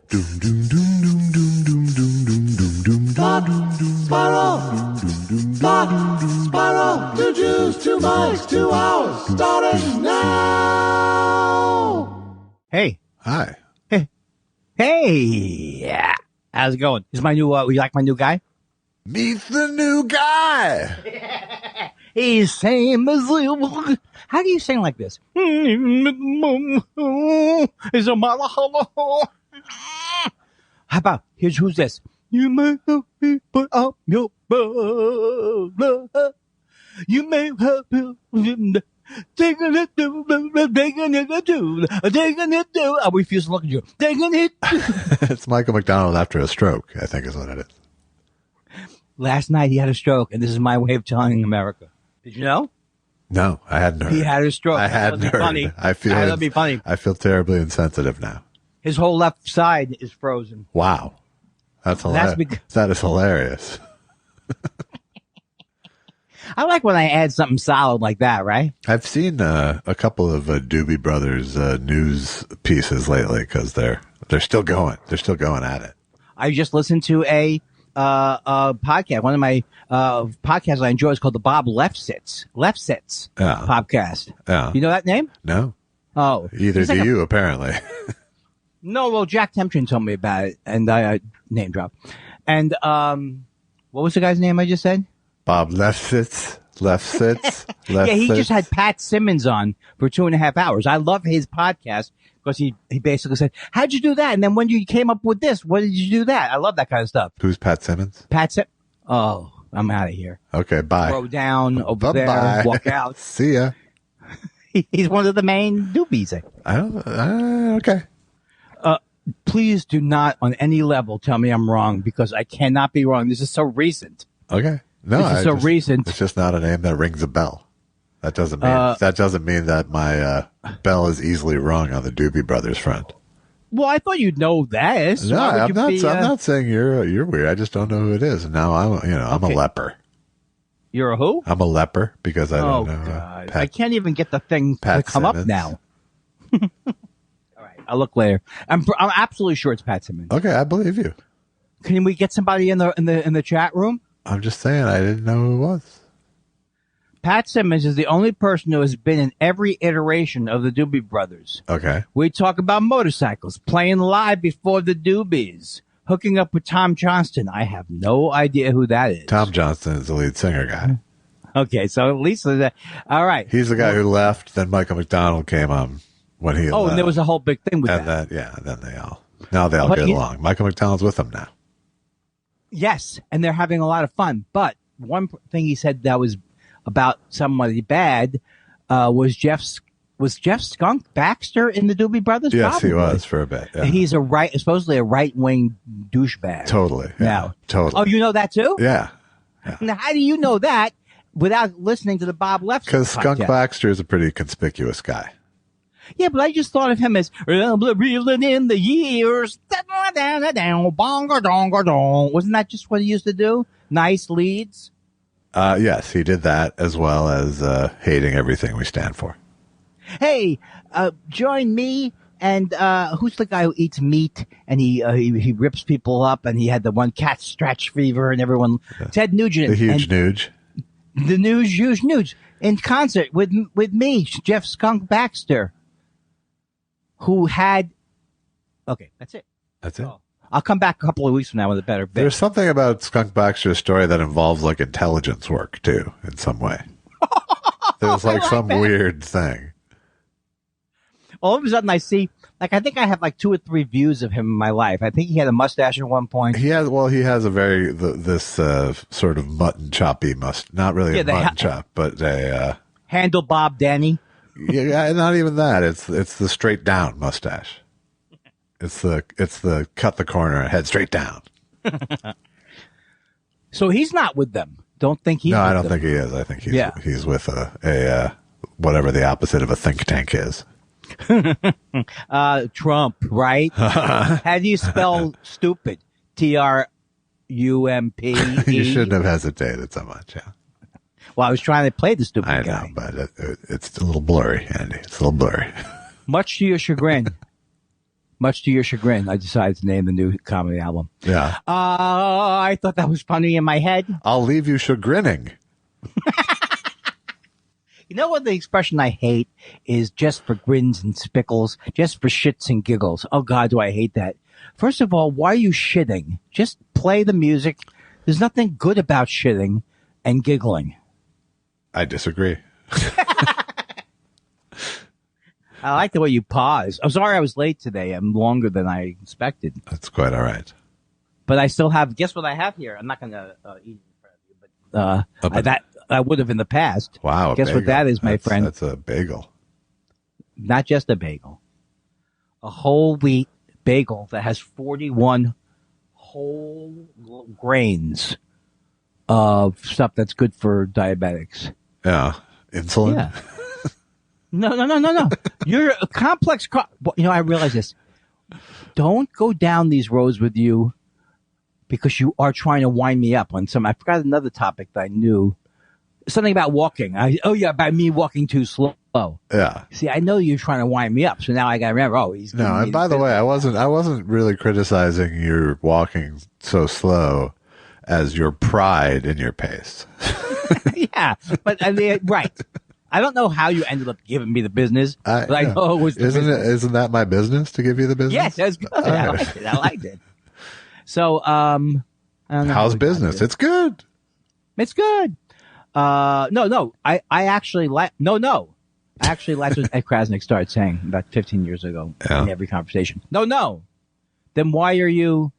Spiral, 2 Jews, 2 mics, 2 hours, starting now. Hey. Hi. Hey. Yeah. How's it going? Is my new, you like my new guy? Meet the new guy. He's same as you. How do you sing like this? Is a mother. How about, who's this? You may help me put up your bow. You may help me taking it to. I refuse to look at you. Taking it. It's Michael McDonald after a stroke, I think is what it is. Last night he had a stroke, and this is my way of telling America. Did you know? No, I hadn't heard. He had a stroke. I hadn't heard. Funny. That'd be funny. I feel terribly insensitive now. His whole left side is frozen. Wow. That's hilarious. That is hilarious. I like when I add something solid like that, right? I've seen a couple of Doobie Brothers news pieces lately because they're still going. They're still going at it. I just listened to a podcast. One of my podcasts I enjoy is called the Bob Lefsitz podcast. Yeah. You know that name? No. Oh. Either do you, apparently. No, well, Jack Tempchin told me about it, and I name drop. And what was the guy's name I just said? Bob Lefsitz. Yeah, he just had Pat Simmons on for 2.5 hours. I love his podcast because he basically said, how'd you do that? And then when you came up with this, what did you do that? I love that kind of stuff. Who's Pat Simmons? Oh, I'm out of here. Okay, bye. Throw down over Bye-bye. there, walk out. See ya. He's one of the main doobies. Okay. Please do not on any level tell me I'm wrong because I cannot be wrong. This is so recent. Okay. No, this is so recent. It's just not a name that rings a bell. That doesn't mean that my bell is easily rung on the Doobie Brothers front. Well, I thought you'd know that. No, I'm not saying you're weird. I just don't know who it is. And now I'm a leper. You're a who? I'm a leper because I don't know. God. I can't even get the thing to come Simmons. up now. All right, I'll look later. I'm absolutely sure it's Pat Simmons. Okay, I believe you. Can we get somebody in the chat room? I'm just saying I didn't know who it was. Pat Simmons is the only person who has been in every iteration of the Doobie Brothers. Okay. We talk about motorcycles, playing live before the Doobies, hooking up with Tom Johnston. I have no idea who that is. Tom Johnston is the lead singer guy. Okay, so at least all right. He's the guy who left. Then Michael McDonald came on when he left. And there was a whole big thing with that. Then they all get along. Michael McDonald's with them now. Yes, and they're having a lot of fun. But one thing he said that was about somebody bad was Jeff Skunk Baxter in the Doobie Brothers. Yes, Probably. he was for a bit. Yeah. And he's supposedly a right-wing douchebag. Totally. Yeah, now, totally. Oh, you know that too? Yeah. Now, how do you know that without listening to the Bob Lefsitz? Because Skunk Baxter is a pretty conspicuous guy. Yeah, but I just thought of him as reeling in the years. Wasn't that just what he used to do? Nice leads. Yes, he did that as well as hating everything we stand for. Hey, join me and who's the guy who eats meat and he rips people up and he had the one cat scratch fever and everyone. Ted Nugent, the huge Nuge, the huge Nuge in concert with me, Jeff Skunk Baxter. Who had... Okay, that's it. That's it. Oh, I'll come back a couple of weeks from now with a better bit. There's something about Skunk Baxter's story that involves like intelligence work too, in some way. There's like some weird thing. All of a sudden I see, I think I have 2 or 3 views of him in my life. I think he had a mustache at one point. He has a very, this sort of mutton choppy not really a mutton chop, but a... Handle Bob Danny. Yeah, not even that. It's the straight down mustache. It's the cut the corner and head straight down. So he's not with them. Don't think he's. No, with I don't them. think he is. I think he's with a whatever the opposite of a think tank is. Trump, right? How do you spell stupid? TRUMP. You shouldn't have hesitated so much. Yeah. Well, I was trying to play the stupid guy. I know, but it's a little blurry, Andy. It's a little blurry. Much to your chagrin. Much to your chagrin, I decided to name the new comedy album. Yeah. I thought that was funny in my head. I'll leave you chagrining. You know what the expression I hate is? Just for grins and spickles, just for shits and giggles. Oh, God, do I hate that. First of all, why are you shitting? Just play the music. There's nothing good about shitting and giggling. I disagree. I like the way you pause. I'm sorry I was late today. I'm longer than I expected. That's quite all right. But I still have, guess what I have here? I'm not going to eat in front of you, but that I would have in the past. Wow. Guess what that is, my friend? That's a bagel. Not just a bagel. A whole wheat bagel that has 41 whole grains of stuff that's good for diabetics. Yeah. Insulin? Yeah. No. You're a complex. I realize this. Don't go down these roads with you because you are trying to wind me up on some. I forgot another topic that I knew. Something about walking. About me walking too slow. Yeah. See, I know you're trying to wind me up, so now I got to remember. Oh, he's no. And by the way, I wasn't really criticizing your walking so slow as your pride in your pace. Yeah, but I mean, right. I don't know how you ended up giving me the business, but I know it was the business. Isn't that my business to give you the business? Yes, that's good. I liked it. So, I don't know how's business? It's good. It's good. No. I actually like when Ed Krasnick started saying about 15 years ago in every conversation. No. Then why are you?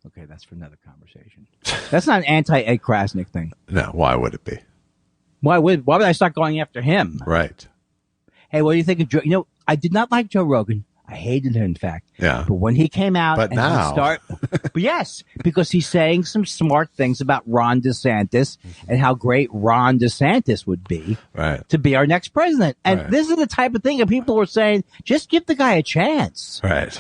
Okay, that's for another conversation. That's not an anti-Ed Krasnick thing. No, why would it be? Why would I start going after him? Right. Hey, what do you think of Joe? I did not like Joe Rogan. I hated him, in fact. Yeah. But when he came out, but now, but yes, because he's saying some smart things about Ron DeSantis and how great Ron DeSantis would be to be our next president. And this is the type of thing that people were saying, just give the guy a chance. Right.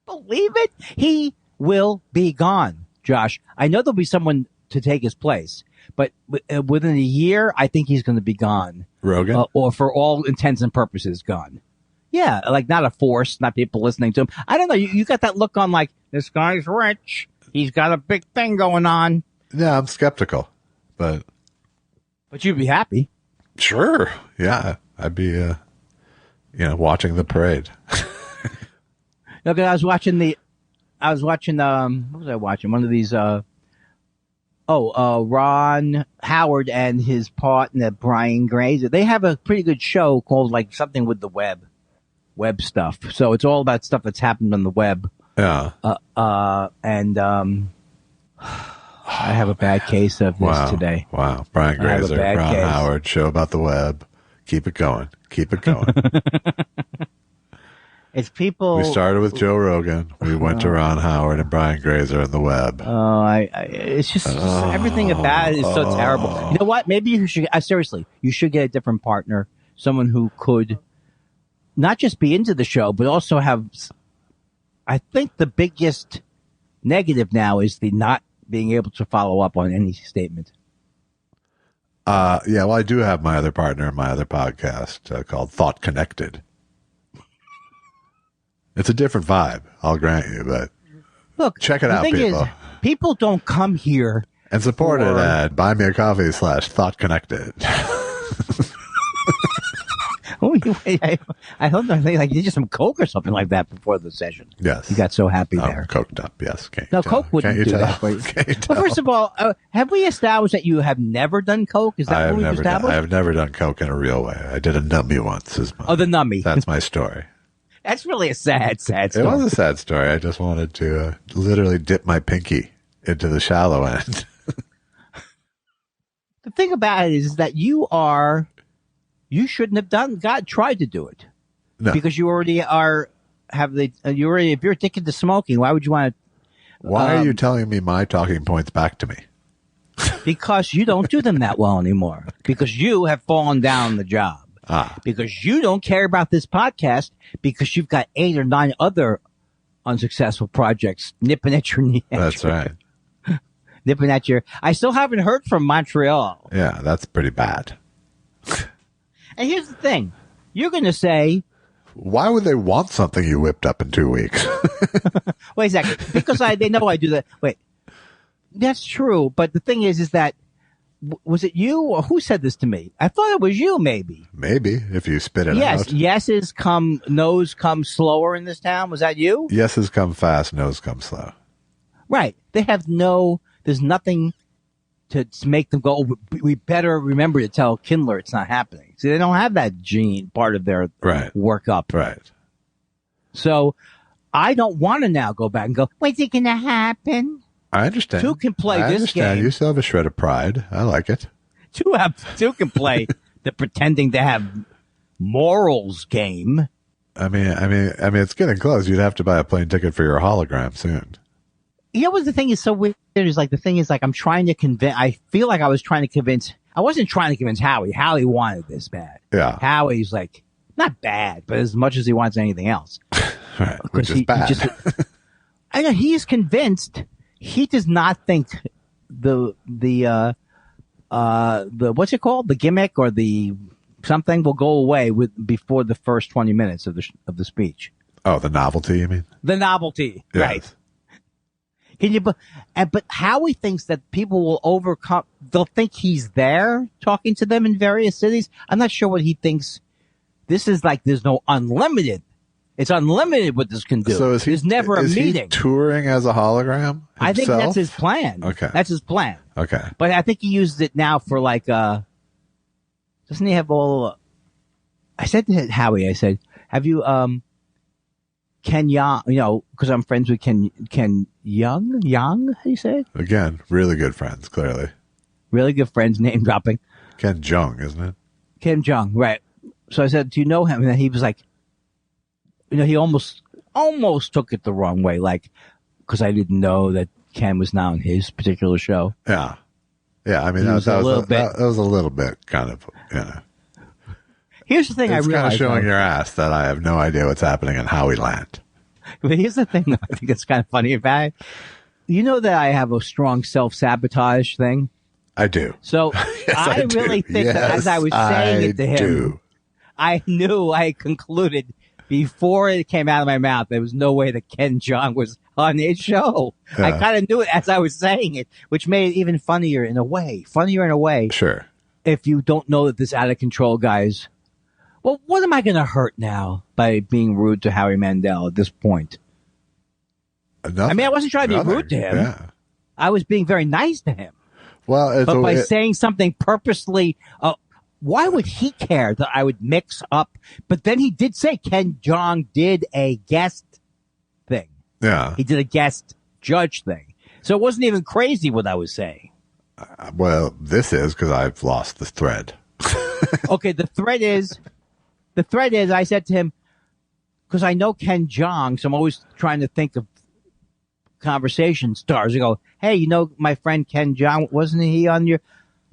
Believe it? He will be gone, Josh. I know there'll be someone to take his place, but within a year, I think he's going to be gone. Rogan? Or for all intents and purposes, gone. Yeah, like not a force, not people listening to him. I don't know. You got that look on like, this guy's rich. He's got a big thing going on. Yeah, I'm skeptical, but you'd be happy. Sure. Yeah. I'd be, watching the parade. Look, I was watching, what was I watching? One of these, Ron Howard and his partner, Brian Grazer. They have a pretty good show called like something with the web stuff. So it's all about stuff that's happened on the web. Yeah. I have a bad case of this today. Wow. Brian Grazer, Ron Howard, show about the web. Keep it going. It's people. We started with Joe Rogan. We went to Ron Howard and Brian Grazer and the web. It's just everything about it is so terrible. You know what? Maybe you should, seriously, you should get a different partner. Someone who could not just be into the show, but also have, I think the biggest negative now is the not being able to follow up on any statement. Well, I do have my other partner in my other podcast called Thought Connected. It's a different vibe, I'll grant you, but look, check it out, people. Is, people don't come here and support it at buymeacoffee/Thought Connected. I hope they like you did some coke or something like that before the session. Yes, you got so happy there. Coked up, yes. Coke wouldn't do that for you. Well, first of all, have we established that you have never done coke? Is that what we've established? I have never done coke in a real way. I did a numbie once. The numbie. That's my story. That's really a sad story. It was a sad story. I just wanted to literally dip my pinky into the shallow end. The thing about it is that you shouldn't have tried to do it. No. Because you already if you're addicted to smoking, why would you want to? Why are you telling me my talking points back to me? Because you don't do them that well anymore. Because you have fallen down the job. Because you don't care about this podcast because you've got 8 or 9 other unsuccessful projects nipping at your knee. That's right. Nipping at your. I still haven't heard from Montreal. Yeah, that's pretty bad. And here's the thing. You're going to say, Why would they want something you whipped up in 2 weeks? Wait a second. Because they know I do that. Wait. That's true. But the thing is that, was it you or who said this to me? I thought it was you, maybe. Maybe, if you spit it out. Yes, yeses come, no's come slower in this town. Was that you? Yeses come fast, no's come slow. Right. They have there's nothing to make them go, oh, we better remember to tell Kindler it's not happening. See, they don't have that gene part of their workup. Right. So I don't want to now go back and go, when's it going to happen? I understand. Two can play I this understand. game. You still have a shred of pride. I like it. Two can play the pretending to have morals game. I mean, it's getting close. You'd have to buy a plane ticket for your hologram soon. You know what the thing is so weird is like, the thing is like, I'm trying to convince, I feel like I was trying to convince, I wasn't trying to convince Howie. Howie wanted this bad. Yeah. Howie's like, not bad, but as much as he wants anything else. Right. Which is bad. I know he's convinced. He does not think the what's it called? The gimmick or the something will go away before the first 20 minutes of the speech. Oh, the novelty, you mean? The novelty. Yes. Right. But Howie thinks that people will overcome, they'll think he's there talking to them in various cities. I'm not sure what he thinks. This is like, there's no unlimited. It's unlimited what this can do. So there's never a meeting. He touring as a hologram himself? I think that's his plan. Okay. That's his plan. Okay. But I think he used it now for like, doesn't he have all, I said to Howie, I said, have you, Ken Young, because I'm friends with Ken Young, how do you say it? Again, really good friends, clearly. Really good friends, name dropping. Ken Jeong, isn't it? Ken Jeong, right. So I said, do you know him? And then he was like, he almost took it the wrong way, like, because I didn't know that Ken was now on his particular show. Yeah. Yeah, I mean, that was a little bit kind of, Here's the thing I realized. It's kind of showing your ass that I have no idea what's happening in Howie Land. But here's the thing that I think it's kind of funny about it. You know that I have a strong self-sabotage thing? I do. So yes, I really think that as I was saying it to him, I knew, I concluded before it came out of my mouth, there was no way that Ken Jeong was on his show. Yeah. I kind of knew it as I was saying it, which made it even funnier in a way. Sure. If you don't know that this out of control guy's, well, what am I going to hurt now by being rude to Howie Mandel at this point? Nothing. I mean, I wasn't trying to be rude to him. Yeah. I was being very nice to him. Well, but by saying something purposely, why would he care that I would mix up? But then he did say Ken Jeong did a guest thing. Yeah. He did a guest judge thing. So it wasn't even crazy what I was saying. Well, this is because I've lost the thread. Okay, the thread is, I said to him, because I know Ken Jeong, so I'm always trying to think of conversation stars. I go, hey, my friend Ken Jeong, wasn't he on your?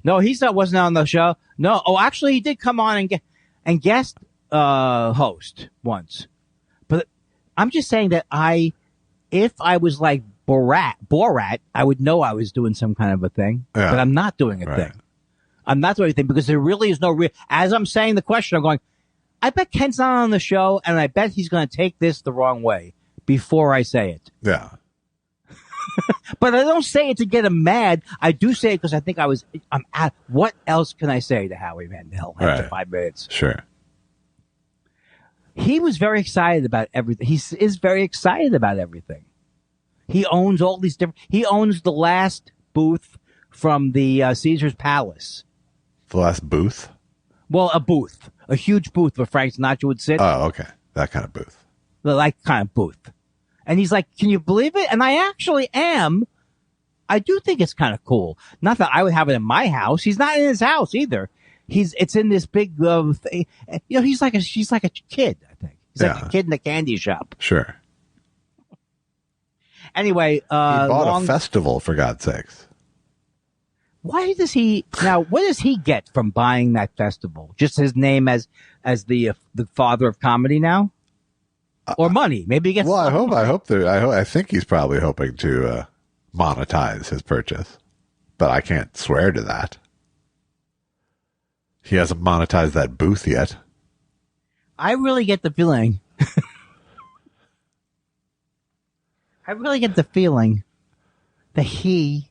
No, wasn't on the show. No, actually, he did come on and guest host once. But I'm just saying that if I was like Borat, I would know I was doing some kind of a thing. Yeah. But I'm not doing a thing. I'm not doing anything because there really is no real. As I'm saying the question, I'm going, I bet Ken's not on the show, and I bet he's going to take this the wrong way before I say it. Yeah. But I don't say it to get him mad. I do say it because I think I'm out. What else can I say to Howie Mandel after 5 minutes? Sure. He was very excited about everything. He is very excited about everything. He owns all these he owns the last booth from the Caesar's Palace. The last booth? Well, a booth. A huge booth where Frank Sinatra would sit. Oh, okay. That kind of booth. Like kind of booth. And he's like, can you believe it? And I actually am. I do think it's kind of cool. Not that I would have it in my house. He's not in his house either. It's in this big thing. She's like a kid, I think. He's like a kid in a candy shop. Sure. Anyway, he bought a festival, for God's sakes. What does he get from buying that festival? Just his name as the father of comedy now? Or money? Maybe he gets. Well, I think he's probably hoping to monetize his purchase, but I can't swear to that. He hasn't monetized that booth yet. I really get the feeling. I really get the feeling that he,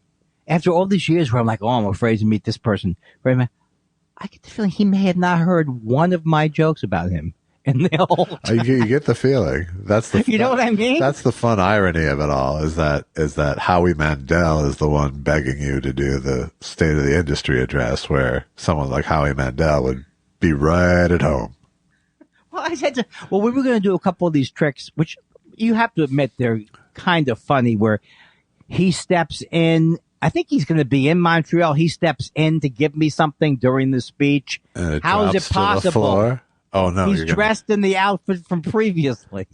after all these years where I'm like, oh, I'm afraid to meet this person. I get the feeling he may have not heard one of my jokes about him. And they all. You get the feeling. That's the. You know what I mean? That's the fun irony of it all. Is that Howie Mandel is the one begging you to do the State of the Industry address, where someone like Howie Mandel would be right at home. Well, I said, we were going to do a couple of these tricks, which you have to admit they're kind of funny, where he steps in. I think he's going to be in Montreal. He steps in to give me something during the speech. How is it possible? Oh, no. He's dressed in the outfit from previously.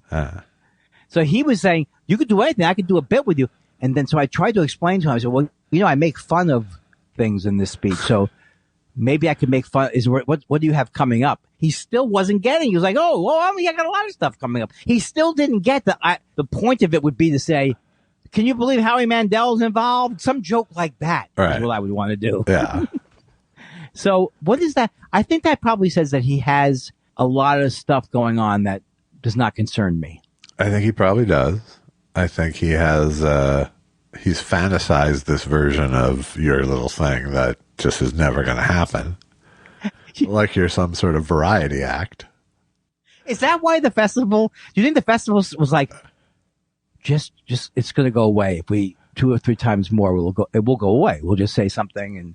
So he was saying, you could do anything. I could do a bit with you. And then so I tried to explain to him. I said, well, I make fun of things in this speech. So maybe I could make fun. What do you have coming up? He still wasn't getting. He was like, I got a lot of stuff coming up. He still didn't get the point of it would be to say, can you believe Howie Mandel's involved? Some joke like that is what I would want to do. Yeah. So what is that? I think that probably says that he has a lot of stuff going on that does not concern me. I think he probably does. I think he has, he's fantasized this version of your little thing that just is never going to happen. Like you're some sort of variety act. Is that why the festival, do you think the festival was like, just, it's going to go away. If we 2 or 3 times more, it will go away. We'll just say something and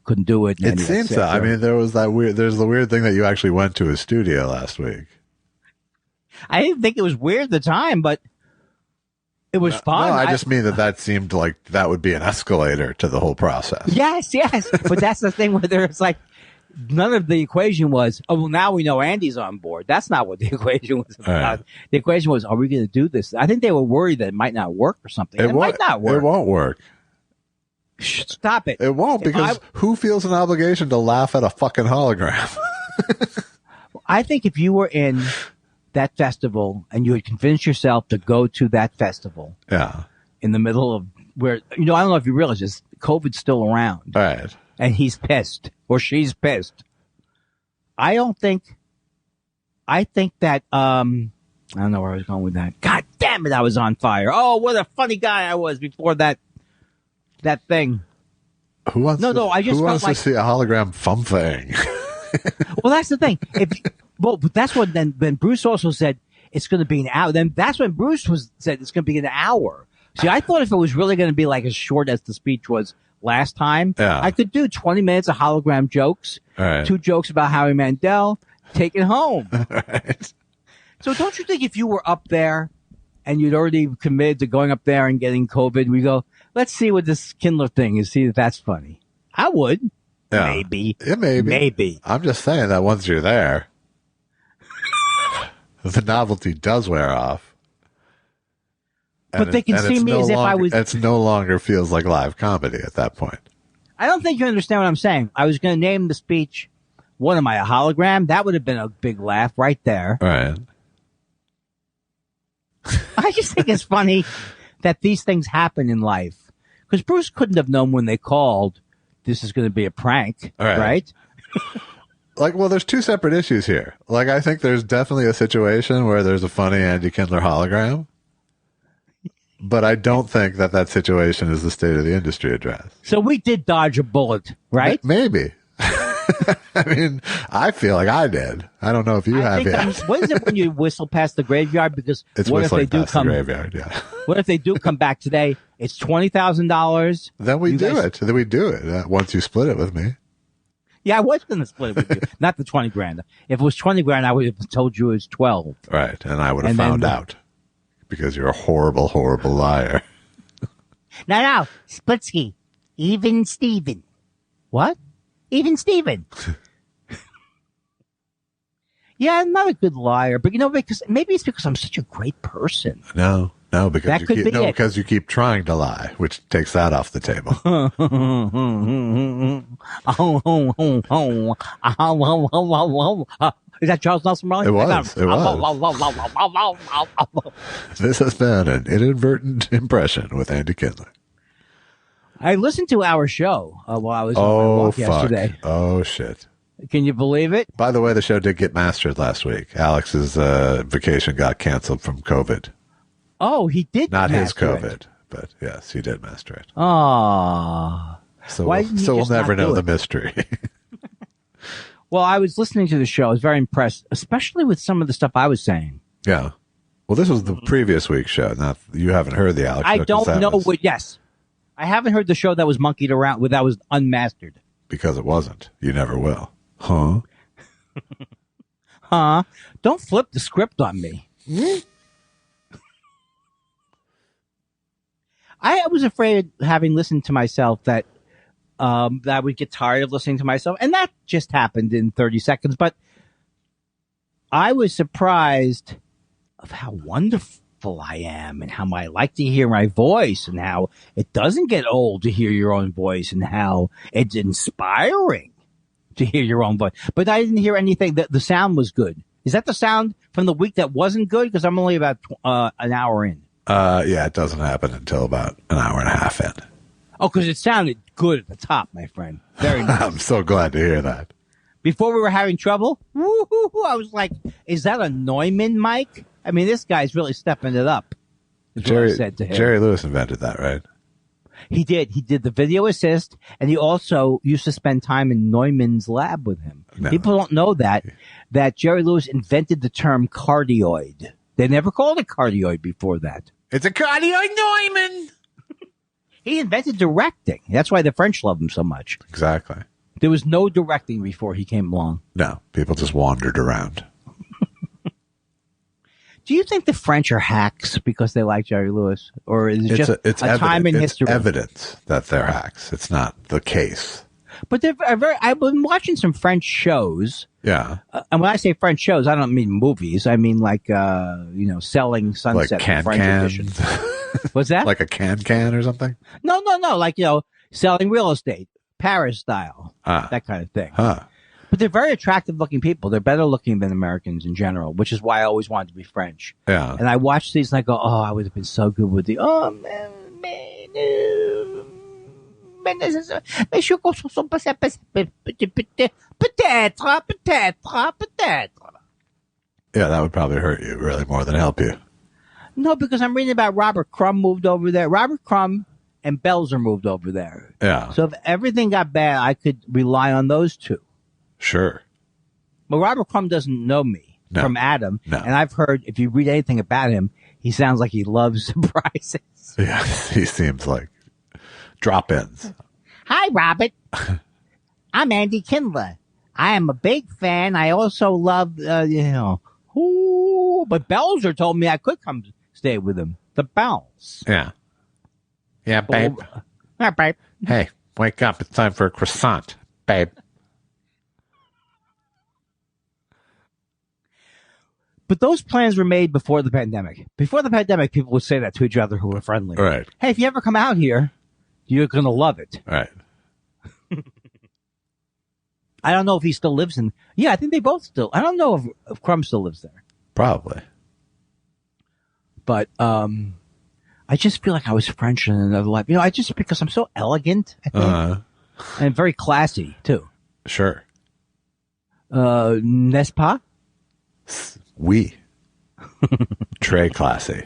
couldn't do it. It seems so. I mean, there's the weird thing that you actually went to his studio last week. I didn't think it was weird at the time, but it was fun. No, I just mean that seemed like that would be an escalator to the whole process. Yes. But that's the thing where it's like, none of the equation was, now we know Andy's on board. That's not what the equation was about. Right. The equation was, are we going to do this? I think they were worried that it might not work or something. It might not work. It won't work. Stop it. It won't, because who feels an obligation to laugh at a fucking hologram? I think if you were in that festival and you had convinced yourself to go to that festival. Yeah. In the middle of where, I don't know if you realize this, COVID's still around. Right. And he's pissed or she's pissed. I think that, I don't know where I was going with that. God damn it. I was on fire. Oh, what a funny guy I was before that thing. Who wants to see a hologram thing? Well, that's the thing. But that's what then Bruce also said it's going to be an hour. Then that's when Bruce said it's going to be an hour. See, I thought if it was really going to be like as short as the speech was last time, I could do 20 minutes of hologram jokes, 2 jokes about Howie Mandel, take it home. Right. So don't you think if you were up there and you'd already committed to going up there and getting COVID, we go, let's see what this Kindler thing is, see if that's funny. I would. Yeah. Maybe. It may be. Maybe. I'm just saying that once you're there, the novelty does wear off. But they can see me as if I was. It no longer feels like live comedy at that point. I don't think you understand what I'm saying. I was going to name the speech, what am I, a hologram? That would have been a big laugh right there. Right. I just think it's funny that these things happen in life. Because Bruce couldn't have known when they called, this is going to be a prank, right? Well, there's 2 separate issues here. Like, I think there's definitely a situation where there's a funny Andy Kindler hologram. But I don't think that situation is the State of the Industry address. So we did dodge a bullet, right? Maybe. I mean, I feel like I did. I don't know if you have yet. What is it when you whistle past the graveyard? Because it's what if they do come? The graveyard, yeah. What if they do come back today? It's $20,000. Then we do it. Then we do it once you split it with me. Yeah, I was going to split it with you. Not the 20 grand. If it was 20 grand, I would have told you it was 12. Right, and I would have found out because you're a horrible, horrible liar. No, Splitsky, even Steven. What? Even Steven. Yeah, I'm not a good liar, but because maybe it's because I'm such a great person. No, because you keep trying to lie, which takes that off the table. Is that Charles Nelson Riley? It was. This has been an inadvertent impression with Andy Kindler. I listened to our show while I was on my walk yesterday. Oh, shit. Can you believe it? By the way, the show did get mastered last week. Alex's vacation got canceled from COVID. Oh, he did. Not his master COVID, it. but yes, he did master it. Oh. So Why didn't he we'll just never not do know the it? mystery. Well, I was listening to the show. I was very impressed, especially with some of the stuff I was saying. Yeah. Well, this was the previous week's show. Not you haven't heard the Alex. I show 'cause don't that know was- what. Yes, I haven't heard the show that was monkeyed around with. That was unmastered. because it wasn't. You never will. Huh? Huh? Don't flip the script on me. I was afraid, having listened to myself, that I would get tired of listening to myself, and that just happened in 30 seconds. But I was surprised of how wonderful I am, and how I like to hear my voice, and how it doesn't get old to hear your own voice, and how it's inspiring to hear your own voice. But I didn't hear anything. The sound was good. Is that the sound from the week that wasn't good? Because I'm only about an hour in. Yeah, it doesn't happen until about an hour and a half in. Oh, because it sounded good at the top, my friend. Very nice. I'm so glad to hear that. Before we were having trouble, woo-hoo-hoo, I was like, is that a Neumann mic? I mean, this guy's really stepping it up. is what I said to him. Jerry Lewis invented that, right? He did. He did the video assist, and he also used to spend time in Neumann's lab with him. No. People don't know that Jerry Lewis invented the term cardioid. They never called it cardioid before that. It's a cardioid Neumann. He invented directing. That's why the French love him so much. Exactly. There was no directing before he came along. No, people just wandered around. Do you think the French are hacks because they like Jerry Lewis? Or is it just a time in history? It's evidence that they're hacks. It's not the case. But they're I've been watching some French shows. Yeah. And when I say French shows, I don't mean movies. I mean like, Selling Sunset. Like French edition. What's that? Like a can or something? No. Like, selling real estate, Paris style, that kind of thing. Huh. But they're very attractive looking people. They're better looking than Americans in general, which is why I always wanted to be French. Yeah. And I watch these and I go, oh, I would have been so good with the, mes cheveux sont passés, peut-être. Yeah, that would probably hurt you really more than help you. No, because I'm reading about Robert Crumb moved over there. Robert Crumb and Belzer moved over there. Yeah. So if everything got bad, I could rely on those two. Sure. But Robert Crumb doesn't know me from Adam. No. And I've heard, if you read anything about him, he sounds like he loves surprises. Yeah, he seems like drop-ins. Hi, Robert. I'm Andy Kindler. I am a big fan. I also love, but Belzer told me I could come stay with him. The Bells. Yeah. Yeah, babe. Yeah, babe. Hey, wake up. It's time for a croissant, babe. But those plans were made before the pandemic. Before the pandemic, people would say that to each other who were friendly. Right. Hey, if you ever come out here, you're going to love it. Right. I don't know if he still lives in... Yeah, I think they both still... I don't know if Crumb still lives there. Probably. But I just feel like I was French in another life. Because I'm so elegant, I think. And very classy, too. Sure. N'est-ce pas? Oui. Très classy.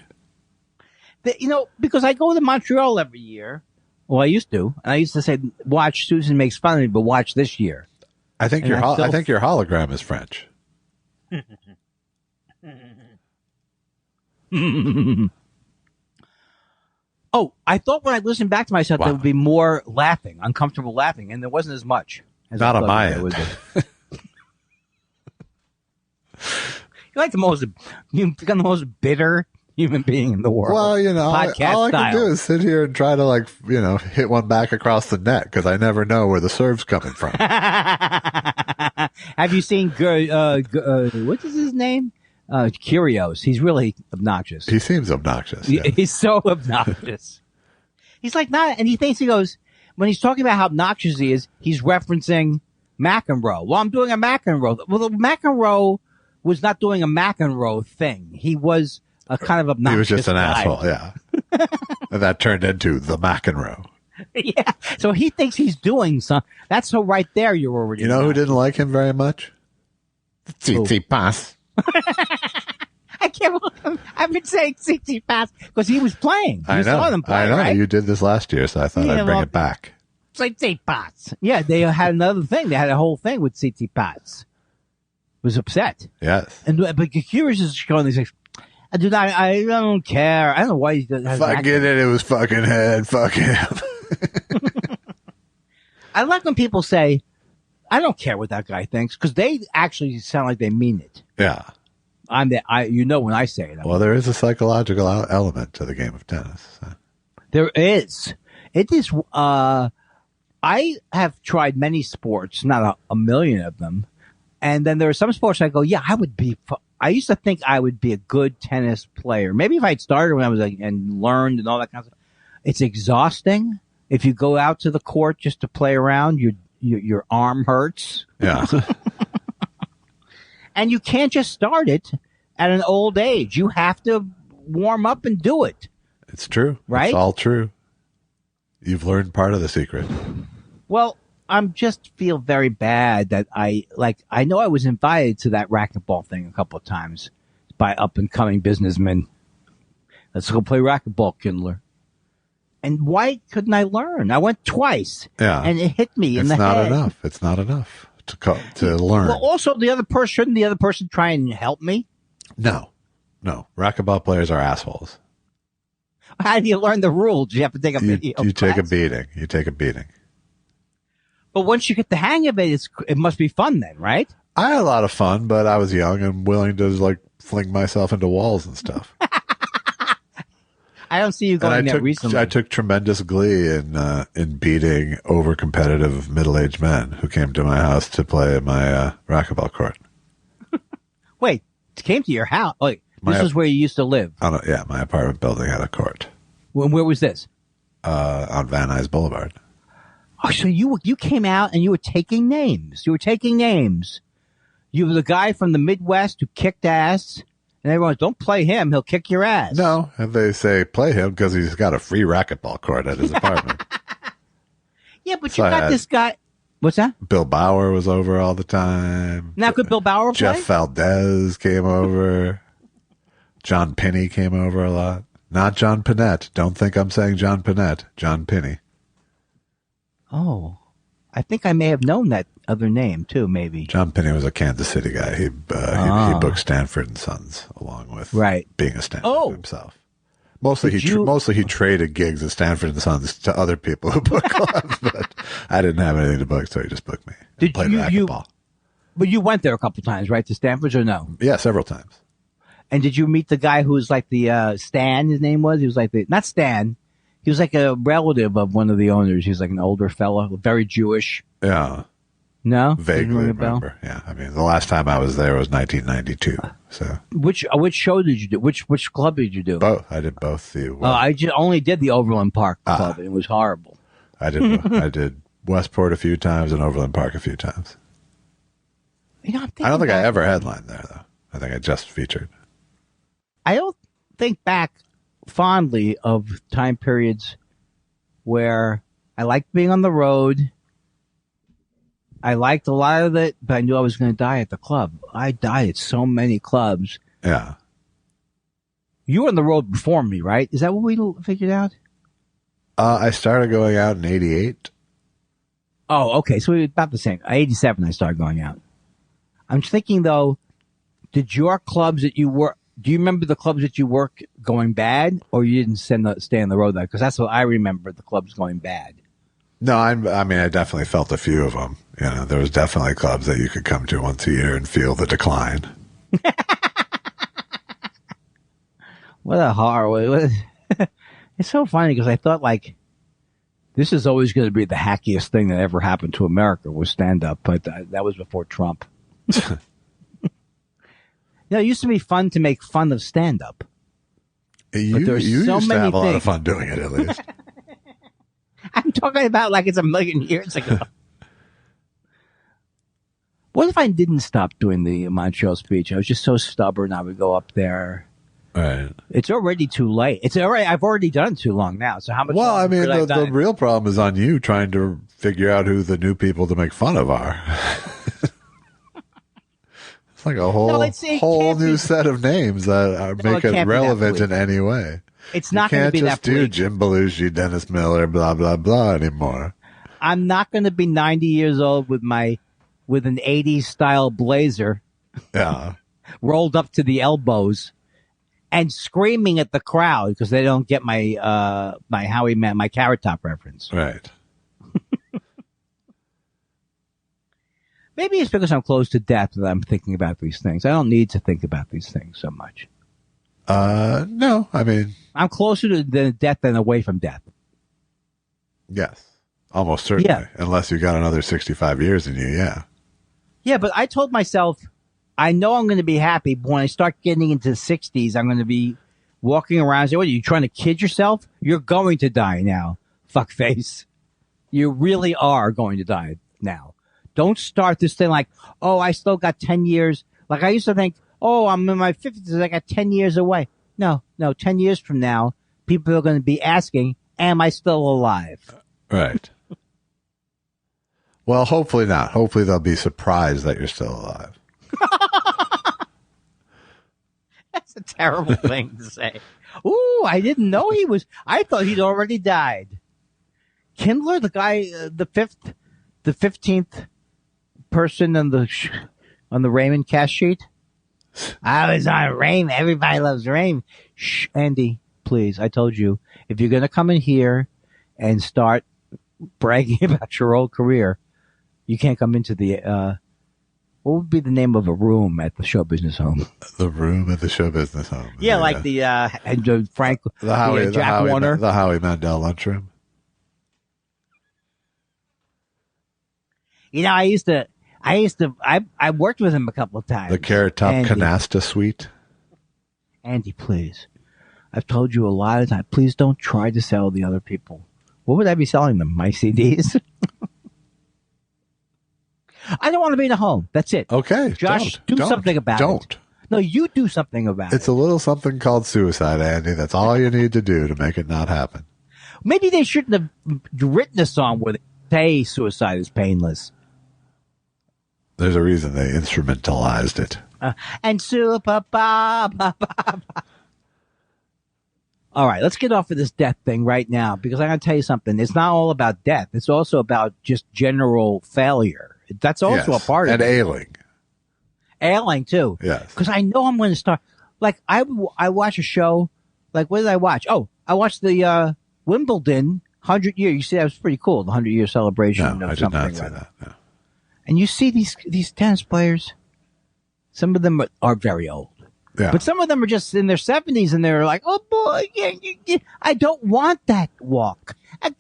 Because I go to Montreal every year. Well, I used to. And I used to say, watch, Susan makes fun of me, but watch this year. I think your hologram is French. Oh, I thought when I listened back to myself, there would be more laughing, uncomfortable laughing, and there wasn't as much. Not on my end. You're like you've become the most bitter human being in the world. Well, podcast all I style. can do is sit here and try to hit one back across the net because I never know where the serve's coming from. Have you seen what is his name? Curios. He's really obnoxious. He seems obnoxious. Yeah. He's so obnoxious. He's like and he goes, when he's talking about how obnoxious he is, he's referencing McEnroe. Well, I'm doing a McEnroe. Well, McEnroe was not doing a McEnroe thing. He was a kind of obnoxious He was just an guy. asshole, yeah. And that turned into the McEnroe. Yeah. So he thinks he's doing something. That's so right there. You're already. You know who didn't like him very much? Tsitsipas. Pass. I can't believe him. I've been saying Tsitsipas because he was playing. You saw them play, I know. Right? You did this last year, so I thought I'd bring it back. Tsitsipas. Yeah, they had another thing. They had a whole thing with Tsitsipas. Was upset. Yes. But Curious is going. He's like, I don't care. I don't know why he does. Fuck it was fucking head. Fuck him. I like when people say, I don't care what that guy thinks, because they actually sound like they mean it. Yeah. When I say it. Well, there is a psychological element to the game of tennis. So. There is. It is. I have tried many sports, not a million of them. And then there are some sports I go, yeah, I used to think I would be a good tennis player. Maybe if I'd started when I was and learned and all that kind of stuff. It's exhausting. If you go out to the court just to play around, your arm hurts. Yeah. And you can't just start it at an old age. You have to warm up and do it. It's true. Right? It's all true. You've learned part of the secret. Well, I'm just feel very bad that I know I was invited to that racquetball thing a couple of times by up and coming businessmen. Let's go play racquetball, Kindler. And why couldn't I learn? I went twice. Yeah. And it hit me in the head. It's not enough to learn. Well, also shouldn't the other person try and help me? No. Racquetball players are assholes. How do you learn the rules? You have to take a video. You take a beating. You take a beating. But once you get the hang of it, it must be fun then, right? I had a lot of fun, but I was young and willing to fling myself into walls and stuff. I don't see you going there recently. I took tremendous glee in beating over competitive middle-aged men who came to my house to play in my racquetball court. Wait, it came to your house? Wait, this is where you used to live? Yeah, my apartment building had a court. Where was this? On Van Nuys Boulevard. Oh, so you came out and you were taking names. You were the guy from the Midwest who kicked ass, and everyone's, don't play him, he'll kick your ass. No, and they say play him because he's got a free racquetball court at his apartment. Yeah, but so you got this guy. What's that? Bill Bauer was over all the time. Now could Bill Bauer play? Jeff Valdez came over. John Pinney came over a lot. Not John Pinette. Don't think I'm saying John Pinette. John Pinney. Oh, I think I may have known that other name too. Maybe John Pinney was a Kansas City guy. He booked Stanford and Sons along with being a Stanford himself. Mostly he traded gigs at Stanford and Sons to other people who booked clubs, but I didn't have anything to book, so he just booked me. Played racquetball. But you went there a couple times, right? To Stanford's or no? Yeah, several times. And did you meet the guy who was like the Stan? His name was. He was like not Stan. He was like a relative of one of the owners. He was like an older fellow, very Jewish. Yeah. No? Vaguely remember. Yeah. I mean, the last time I was there was 1992. So. Which show did you do? Which club did you do? Both. I did both. I only did the Overland Park Club. And it was horrible. I did Westport a few times and Overland Park a few times. You know, I don't think I ever headlined there, though. I think I just featured. I don't think back fondly of time periods where I liked being on the road. I liked a lot of it, but I knew I was going to die at the club. I died at so many clubs. Yeah. You were on the road before me, right? Is that what we figured out? I started going out in 88. Oh, okay. So we were about the same. 87 I started going out. I'm thinking, though, did your clubs that you were... Do you remember the clubs that you worked going bad, or you didn't stay on the road there? Because that's what I remember, the clubs going bad. No, I mean, I definitely felt a few of them. You know, there was definitely clubs that you could come to once a year and feel the decline. What a horror. It's so funny because I thought, like, this is always going to be the hackiest thing that ever happened to America was stand-up, but that was before Trump. You know, it used to be fun to make fun of stand-up. You used to have a lot of fun doing it, at least. I'm talking about like it's a million years ago. What if I didn't stop doing the Montreal speech? I was just so stubborn. I would go up there. Right. It's already too late. I've already done too long now. So how much? Well, I mean, could the real problem is on you trying to figure out who the new people to make fun of are. It's like a whole new set of names that make it relevant in any way. It's not going to be that bleak. You can't just do bleak. Jim Belushi, Dennis Miller, blah, blah, blah anymore. I'm not going to be 90 years old with an 80s style blazer. Yeah. Rolled up to the elbows and screaming at the crowd because they don't get my my Carrot Top reference. Right. Maybe it's because I'm close to death that I'm thinking about these things. I don't need to think about these things so much. No, I mean, I'm closer to death than away from death. Yes, almost certainly. Yeah. Unless you got another 65 years in you, yeah. Yeah, but I told myself, I know I'm going to be happy, but when I start getting into the 60s, I'm going to be walking around and say, what, are you trying to kid yourself? You're going to die now, fuckface. You really are going to die now. Don't start this thing like, oh, I still got 10 years. Like I used to think, oh, I'm in my 50s. I got 10 years away. No, 10 years from now, people are going to be asking, am I still alive? Right. Well, hopefully not. Hopefully they'll be surprised that you're still alive. That's a terrible thing to say. Ooh, I didn't know he was. I thought he'd already died. Kindler, the guy, the 15th person on the Raymond cast sheet. I was on Raymond. Everybody loves Raymond. Shh, Andy, please. I told you, if you're going to come in here and start bragging about your old career, you can't come into the, what would be the name of a room at the show business home? The room at the show business home. Yeah, like the Frank, Jack Warner. The Howie Mandel lunchroom. You know, I worked with him a couple of times. The Carrot Top Canasta Suite. Andy, please. I've told you a lot of times, please don't try to sell the other people. What would I be selling them? My CDs? I don't want to be in a home. That's it. Okay. Josh, do something about it. No, you do something about it. It's a little something called suicide, Andy. That's all you need to do to make it not happen. Maybe they shouldn't have written a song where they say suicide is painless. There's a reason they instrumentalized it. And super ba ba ba ba. All right, let's get off of this death thing right now because I'm going to tell you something. It's not all about death. It's also about just general failure. That's also a part of it. And ailing. Ailing, too. Yes. Because I know I'm going to start. Like, I watch a show. Like, what did I watch? Oh, I watched the Wimbledon 100 year. You see, that was pretty cool, the 100-year celebration. No, of I did something not see like that. No. And you see these tennis players. Some of them are very old. Yeah. But some of them are just in their 70s and they're like, oh boy, yeah. I don't want that walk. I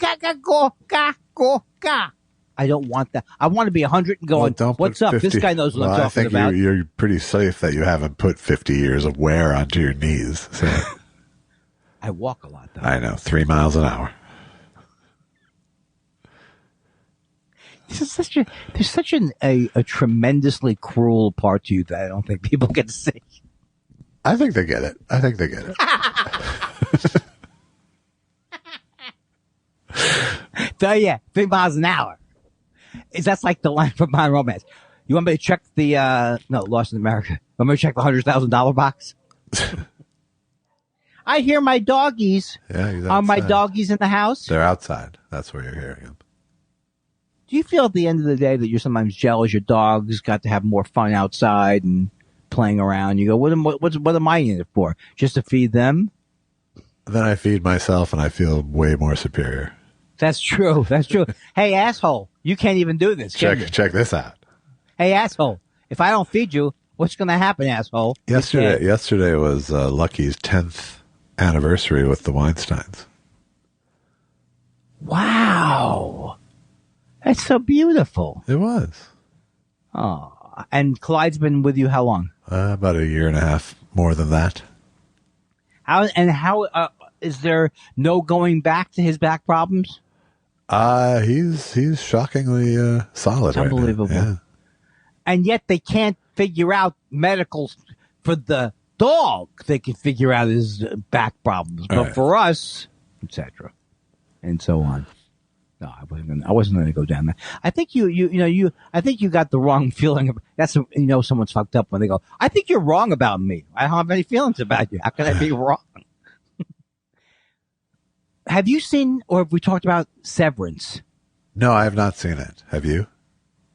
don't want that. I want to be 100 and going, what's up? 50. This guy knows what I'm talking about. I think you're pretty safe that you haven't put 50 years of wear onto your knees. So. I walk a lot, though. I know, 3 miles an hour. There's such a tremendously cruel part to you that I don't think people get to see. I think they get it. So yeah, 3 miles an hour. That's like the line from My Romance. You want me to check the Lost in America? Want me to check the $100,000 box? I hear my doggies. Yeah, are my doggies in the house? They're outside. That's where you're hearing them. Do you feel at the end of the day that you're sometimes jealous your dog's got to have more fun outside and playing around? You go, what am I in it for? Just to feed them? Then I feed myself and I feel way more superior. That's true. Hey, asshole, you can't even do this. Check this out. Hey, asshole, if I don't feed you, what's going to happen, asshole? Yesterday was Lucky's 10th anniversary with the Weinsteins. Wow. That's so beautiful. It was. Oh, and Clyde's been with you how long? About a year and a half, more than that. How is there no going back to his back problems? He's shockingly solid. It's unbelievable. Right now. Yeah. And yet they can't figure out medicals for the dog they can figure out his back problems, but for us, etc., and so on. No, I wasn't going to go down there. I think I think you got the wrong feeling. That's someone's fucked up when they go, I think you're wrong about me. I don't have any feelings about you. How can I be wrong? Have you seen, or have we talked about Severance? No, I have not seen it. Have you?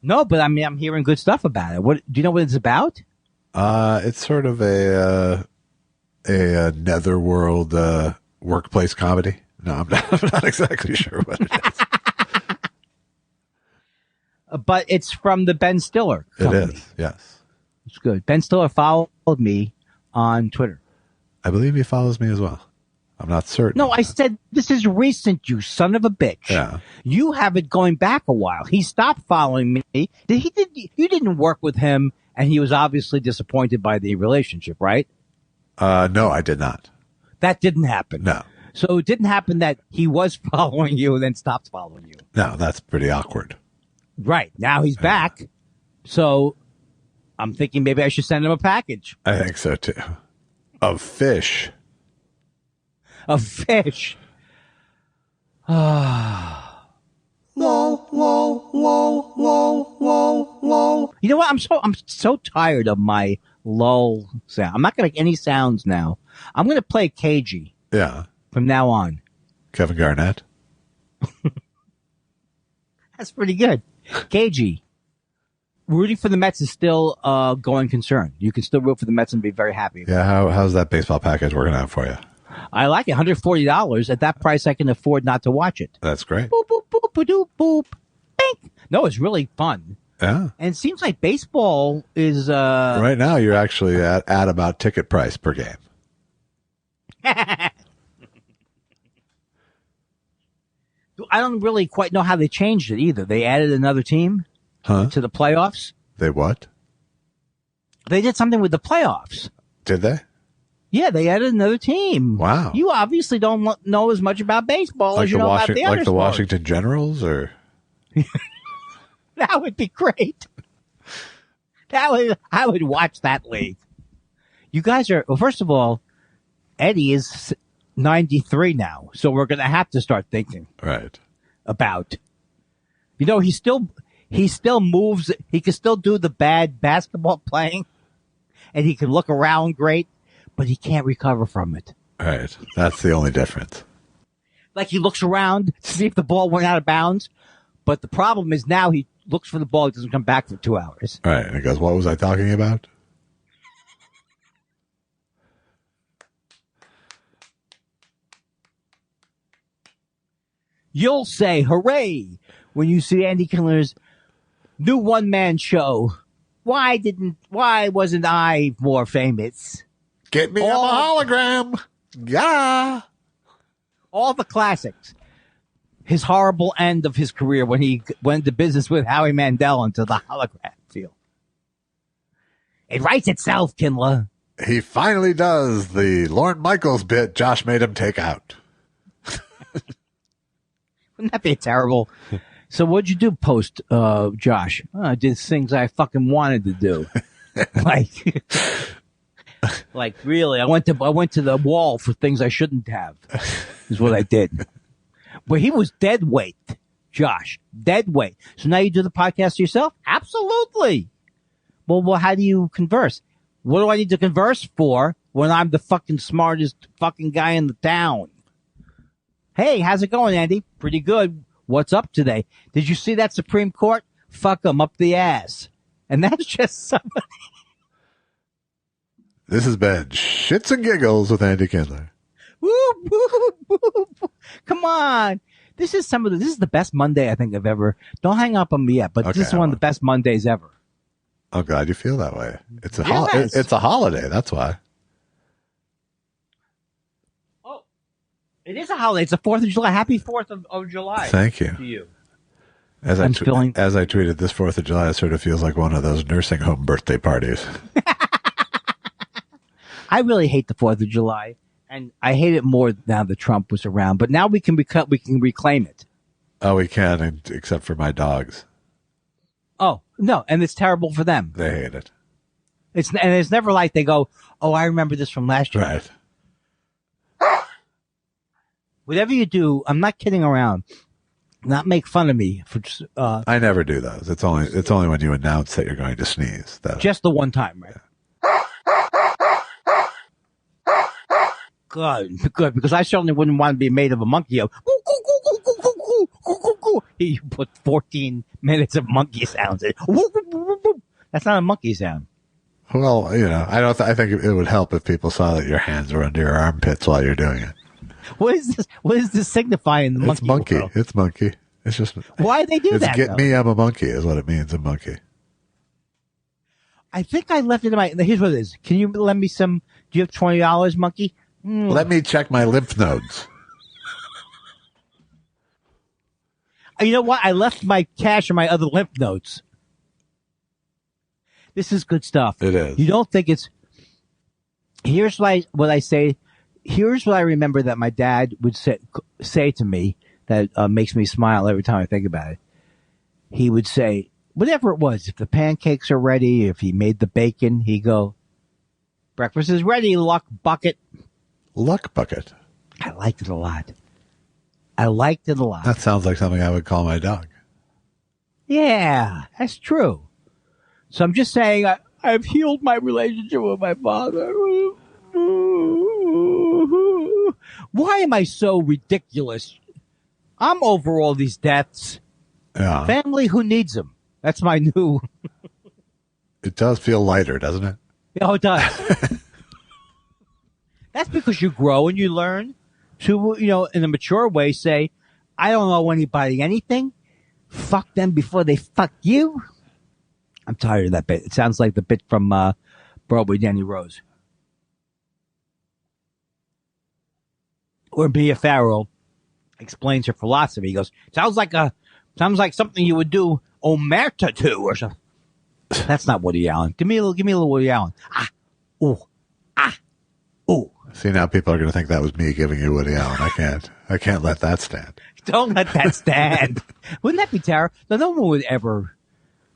No, but I mean, I'm hearing good stuff about it. What do you know what it's about? It's sort of a netherworld workplace comedy. No, I'm not exactly sure what it is. But it's from the Ben Stiller company. It is, yes. It's good. Ben Stiller followed me on Twitter. I believe he follows me as well. I'm not certain. No, I said, this is recent, you son of a bitch. Yeah. You have it going back a while. He stopped following me. You didn't work with him, and he was obviously disappointed by the relationship, right? No, I did not. That didn't happen. No. So it didn't happen that he was following you and then stopped following you. No, that's pretty awkward. Right. Now he's back. So I'm thinking maybe I should send him a package. I think so, too. Of fish. Of fish. Ah. Whoa, whoa, whoa, whoa, whoa, whoa. You know what? I'm so tired of my lull sound. I'm not going to make any sounds now. I'm going to play cagey. Yeah. From now on. Kevin Garnett. That's pretty good. KG. Rooting for the Mets is still going concern. You can still root for the Mets and be very happy. Yeah, how's that baseball package working out for you? I like it. $140. At that price, I can afford not to watch it. That's great. Boop, boop, boop, boop, boop, boop. Bink. No, it's really fun. Yeah. And it seems like baseball is... Right now, you're actually at about ticket price per game. I don't really quite know how they changed it either. They added another team to the playoffs. They what? They did something with the playoffs. Did they? Yeah, they added another team. Wow. You obviously don't know as much about baseball as you know about the other Like the sports. Washington Generals, or? That would be great. I would watch that league. You guys are, well, first of all, Eddie is 93 now, so we're going to have to start thinking about, he still moves. He can still do the bad basketball playing, and he can look around great, but he can't recover from it. Right. That's the only difference. Like he looks around to see if the ball went out of bounds, but the problem is now he looks for the ball. It doesn't come back for 2 hours. Right. And he goes, what was I talking about? You'll say hooray when you see Andy Kindler's new one-man show. Why wasn't I more famous? Get me a hologram. Yeah. All the classics. His horrible end of his career when he went into business with Howie Mandel into the hologram field. It writes itself, Kindler. He finally does the Lorne Michaels bit Josh made him take out. Wouldn't that be terrible? So what'd you do post, Josh? I did things I fucking wanted to do. like really, I went to the wall for things I shouldn't have, is what I did. But he was dead weight, Josh. Dead weight. So now you do the podcast yourself? Absolutely. Well, how do you converse? What do I need to converse for when I'm the fucking smartest fucking guy in the town? Hey, how's it going, Andy? Pretty good. What's up today? Did you see that Supreme Court? Fuck 'em up the ass. And that's just somebody. This has been Shits and Giggles with Andy Kindler. Woo, woo, woo, woo. Come on. This is the best Monday I think I've ever. Don't hang up on me yet, but this is one of the best Mondays ever. I'm glad you feel that way. It's a Yes. it's a holiday. That's why. Oh, it is a holiday. It's the 4th of July. Happy 4th of July. Thank you. To you. As I tweeted, this 4th of July sort of feels like one of those nursing home birthday parties. I really hate the 4th of July, and I hate it more now that Trump was around. But now we can reclaim it. Oh, we can, except for my dogs. Oh, no, and it's terrible for them. They hate it. It's never like they go, oh, I remember this from last year. Right. Whatever you do, I'm not kidding around. Not make fun of me for I never do those. It's only when you announce that you're going to sneeze. Just the one time, right? Good, because I certainly wouldn't want to be made of a monkey. You put 14 minutes of monkey sounds in. That's not a monkey sound. Well, I think it would help if people saw that your hands are under your armpits while you're doing it. What is this? What is this signifying? The It's monkey. World? It's monkey. It's just. Why they do that? Get me, I'm a monkey, is what it means. A monkey. I think I left it in my. Here's what it is. Can you lend me some? Do you have $20, monkey? Let me check my lymph nodes. You know what? I left my cash in my other lymph nodes. This is good stuff. It is. You don't think it's. Here's what I say. Here's what I remember that my dad would say to me that makes me smile every time I think about it. He would say, whatever it was, if the pancakes are ready, if he made the bacon, he'd go, breakfast is ready, luck bucket. Luck bucket. I liked it a lot. That sounds like something I would call my dog. Yeah, that's true. So I'm just saying I've healed my relationship with my father. Why am I so ridiculous? I'm over all these deaths. Yeah. Family who needs them. That's my new. It does feel lighter, doesn't it? Oh, it does. That's because you grow and you learn to, in a mature way, say, I don't owe anybody anything. Fuck them before they fuck you. I'm tired of that bit. It sounds like the bit from Broadway Danny Rose. Or Mia Farrow explains her philosophy. He goes, sounds like something you would do omerta to or something. That's not Woody Allen. Give me a little Woody Allen. Ooh. See, now people are going to think that was me giving you Woody Allen. I can't let that stand. Don't let that stand. Wouldn't that be terrible? No one would ever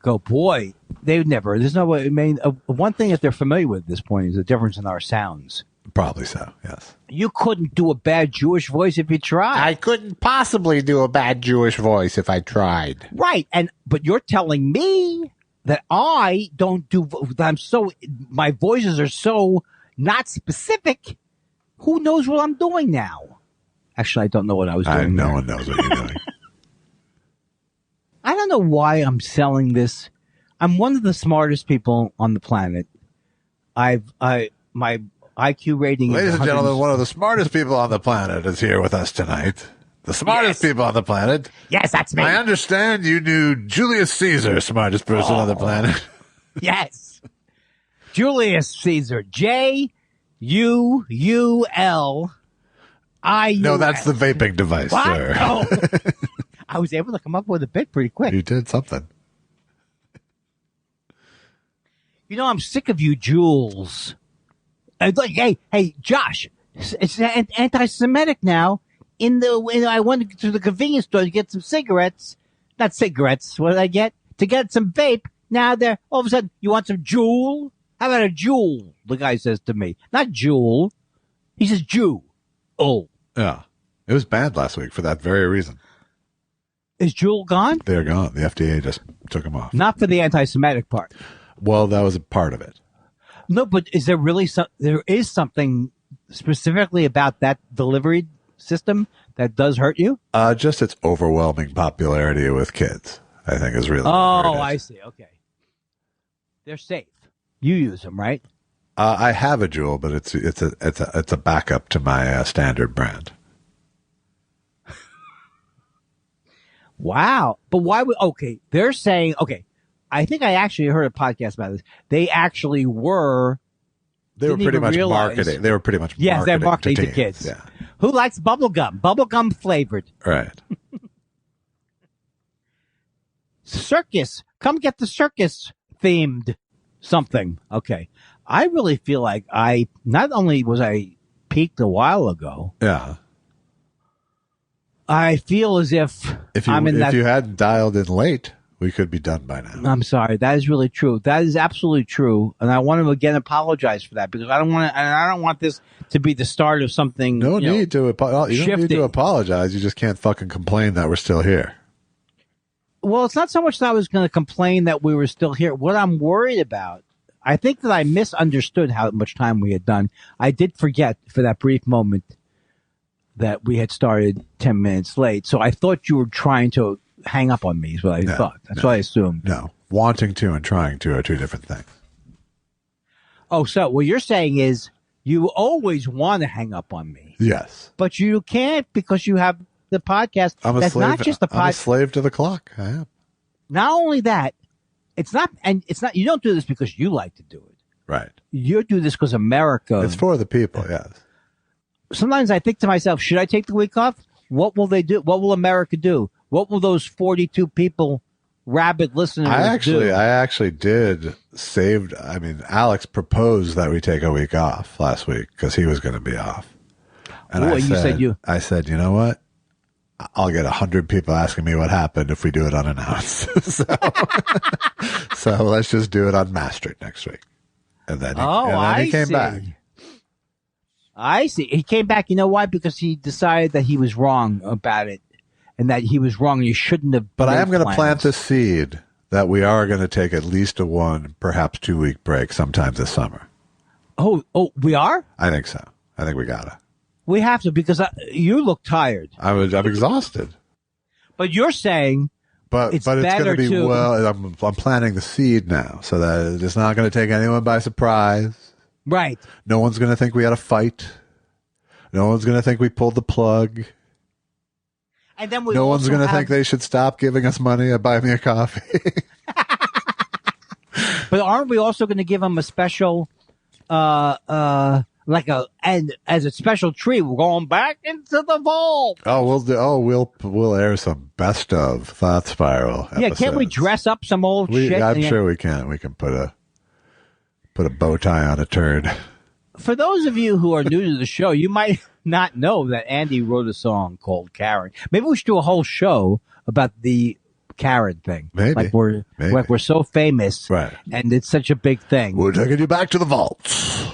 go, boy, they would never. There's no way. I mean, one thing that they're familiar with at this point is the difference in our sounds. Probably so, yes. You couldn't do a bad Jewish voice if you tried. I couldn't possibly do a bad Jewish voice if I tried. Right. But you're telling me that I don't do, my voices are so not specific. Who knows what I'm doing now? Actually, I don't know what I was doing. No one knows what you're doing. I don't know why I'm selling this. I'm one of the smartest people on the planet. My IQ rating. Ladies and gentlemen, one of the smartest people on the planet is here with us tonight. The smartest people on the planet. Yes, that's me. I understand you knew Julius Caesar, smartest person on the planet. Yes. Julius Caesar. J-U-U-L-I-U-S. No, that's the vaping device, what? sir. Oh. I was able to come up with a bit pretty quick. You did something. I'm sick of you, Jules. Hey, Josh, it's anti-Semitic now. I went to the convenience store to get some cigarettes. Not cigarettes. What did I get? To get some vape. Now all of a sudden, you want some Juul? How about a Juul? The guy says to me. Not Juul. He says Jew. Oh. Yeah. It was bad last week for that very reason. Is Juul gone? They're gone. The FDA just took them off. Not for the anti-Semitic part. Well, that was a part of it. No, but is there really there is something specifically about that delivery system that does hurt you? Just its overwhelming popularity with kids, I think, is really. Oh, I see. Okay. They're safe. You use them, right? I have a Juul, but it's a backup to my standard brand. Wow. But why would, they're saying, I think I actually heard a podcast about this. They actually were. They were pretty much marketing. They were pretty much yes, they're marketing to kids. Yeah. Who likes bubblegum? Bubblegum flavored. Right. Circus. Come get the circus themed something. Okay. I really feel like not only was I peaked a while ago. Yeah. I feel as if you hadn't dialed in late We could be done by now. I'm sorry. That is really true. That is absolutely true. And I want to again apologize for that because I don't want this to be the start of something. You don't need to apologize. You just can't fucking complain that we're still here. Well, it's not so much that I was going to complain that we were still here. What I'm worried about, I think that I misunderstood how much time we had done. I did forget for that brief moment that we had started 10 minutes late. So I thought you were trying to hang up on me is what I thought. That's what I assumed. No. Wanting to and trying to are two different things. Oh, so what you're saying is you always want to hang up on me. Yes. But you can't because you have the podcast. I'm a slave to the clock. I am. Not only that, it's not you don't do this because you like to do it. Right. You do this because America. It's for the people, yes. Sometimes I think to myself, should I take the week off? What will they do? What will America do? What will those 42 people, rabid listeners do? I actually did saved. I mean, Alex proposed that we take a week off last week because he was going to be off. And I said, you know what? I'll get 100 people asking me what happened if we do it unannounced. so let's just do it unmastered next week. And then he came back. I see. He came back. You know why? Because he decided that he was wrong about it and that he was wrong. You shouldn't have. But I am going to plant the seed that we are going to take at least a 1, perhaps 2 week break sometime this summer. Oh, we are? I think so. I think we got to. We have to because you look tired. I'm exhausted. But you're saying, but it's going to be I'm planting the seed now, so that it's not going to take anyone by surprise. Right. No one's going to think we had a fight. No one's going to think we pulled the plug. And then no one's going to think they should stop giving us money or buy me a coffee. But aren't we also going to give them a special, and as a special treat, we're going back into the vault. We'll air some best of Thought Spiral episodes. Yeah, can't we dress up some old shit? I'm sure we can. We can put a bow tie on a turd. For those of you who are new to the show, you might not know that Andy wrote a song called Karen. Maybe we should do a whole show about the Karen thing. Maybe. Like we're so famous. Right. And it's such a big thing. We're taking you back to the vaults.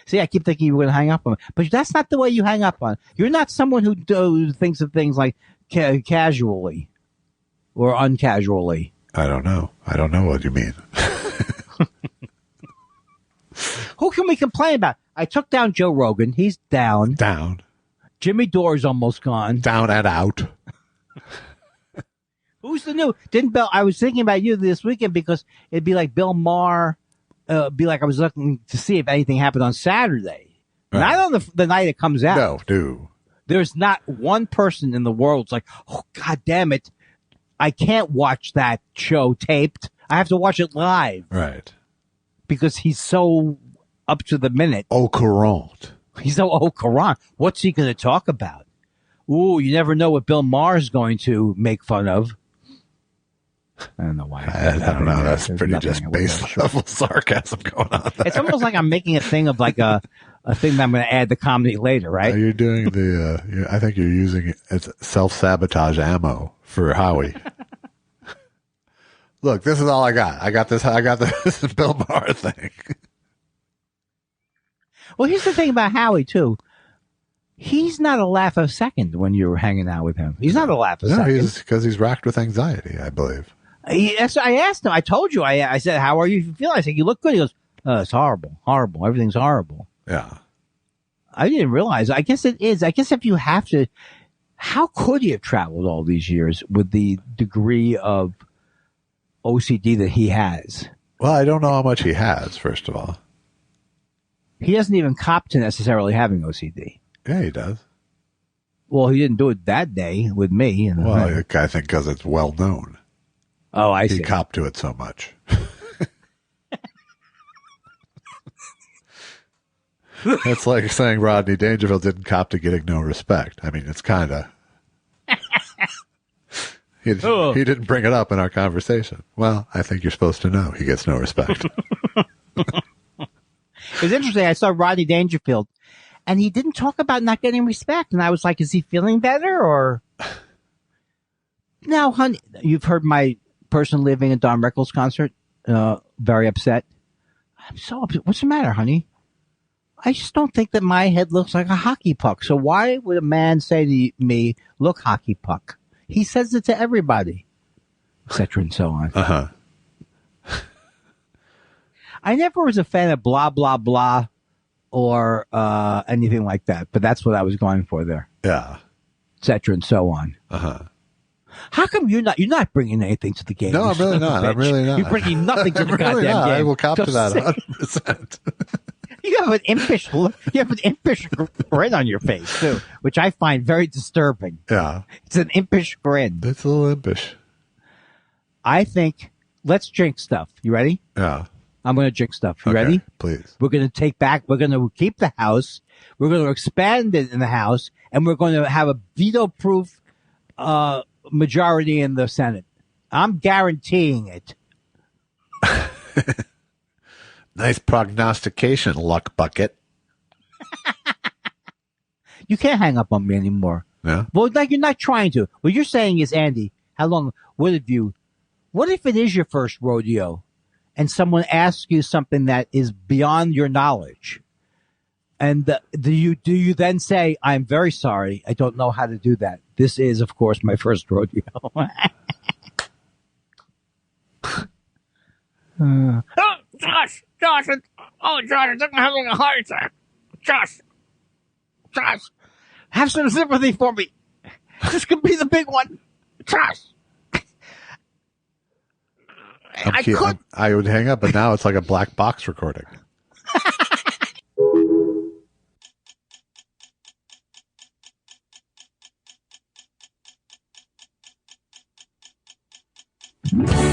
See, I keep thinking you were going to hang up on me. But that's not the way you hang up on. You're not someone who thinks of things like casually or uncasually. I don't know. I don't know what you mean. Who can we complain about? I took down Joe Rogan. He's down. Down. Jimmy Dore's almost gone. Down and out. Who's the new? I was thinking about you this weekend because it'd be like Bill Maher. Be like I was looking to see if anything happened on Saturday. Right. Not on the night it comes out. No. There's not one person in the world that's like, oh, God damn it. I can't watch that show taped. I have to watch it live. Right. Because he's so up to the minute. Au courant. He's so au courant. What's he going to talk about? Ooh, you never know what Bill Maher is going to make fun of. I don't know why. I don't know. That's pretty just base level sarcasm going on there. It's almost like I'm making a thing of like a thing that I'm going to add the comedy later, right? You're doing I think you're using it as self-sabotage ammo for Howie. Look, this is all I got. I got this Bill Maher thing. Well, here's the thing about Howie, too. He's not a laugh a second when you're hanging out with him. He's not a laugh a second. Because he's racked with anxiety, I believe. I asked him. I told you. I said, how are you feeling? I said, you look good. He goes, it's horrible. Horrible. Everything's horrible. Yeah. I didn't realize. I guess it is. I guess if you have to, how could he have traveled all these years with the degree of OCD that he has? Well, I don't know how much he has, first of all. He doesn't even cop to necessarily having OCD. Yeah, he does. Well, he didn't do it that day with me. Well, I think because it's well known. Oh, I see. He copped to it so much. It's like saying Rodney Dangerfield didn't cop to getting no respect. I mean, it's kind of... He didn't bring it up in our conversation. Well, I think you're supposed to know he gets no respect. It was interesting. I saw Rodney Dangerfield, and he didn't talk about not getting respect. And I was like, is he feeling better? Or Now, honey, you've heard my person living at Don Rickles concert. Very upset. I'm so upset. What's the matter, honey? I just don't think that my head looks like a hockey puck. So why would a man say to me, look, hockey puck? He says it to everybody, etc. and so on. Uh-huh. I never was a fan of blah, blah, blah or anything like that. But that's what I was going for there. Yeah. Etc. and so on. Uh-huh. How come you're not bringing anything to the game? No, I'm really not. I'm really not. You're bringing nothing to the goddamn game. I will cop to that 100%. You have an impish look. You have an impish grin on your face too, which I find very disturbing. Yeah, it's an impish grin. It's a little impish. I think let's drink stuff. You ready? Yeah. I'm going to drink stuff. You ready? Please. We're going to we're going to keep the house. We're going to expand it in the House, and we're going to have a veto-proof majority in the Senate. I'm guaranteeing it. Nice prognostication, luck bucket. You can't hang up on me anymore. Yeah. Well, like you're not trying to. What you're saying is, Andy, what if it is your first rodeo and someone asks you something that is beyond your knowledge? And do you then say, I'm very sorry, I don't know how to do that. This is, of course, my first rodeo. Oh, Josh, Josh, I'm having a heart attack. Josh, have some sympathy for me. This could be the big one. Josh. I would hang up, but now it's like a black box recording. Victim,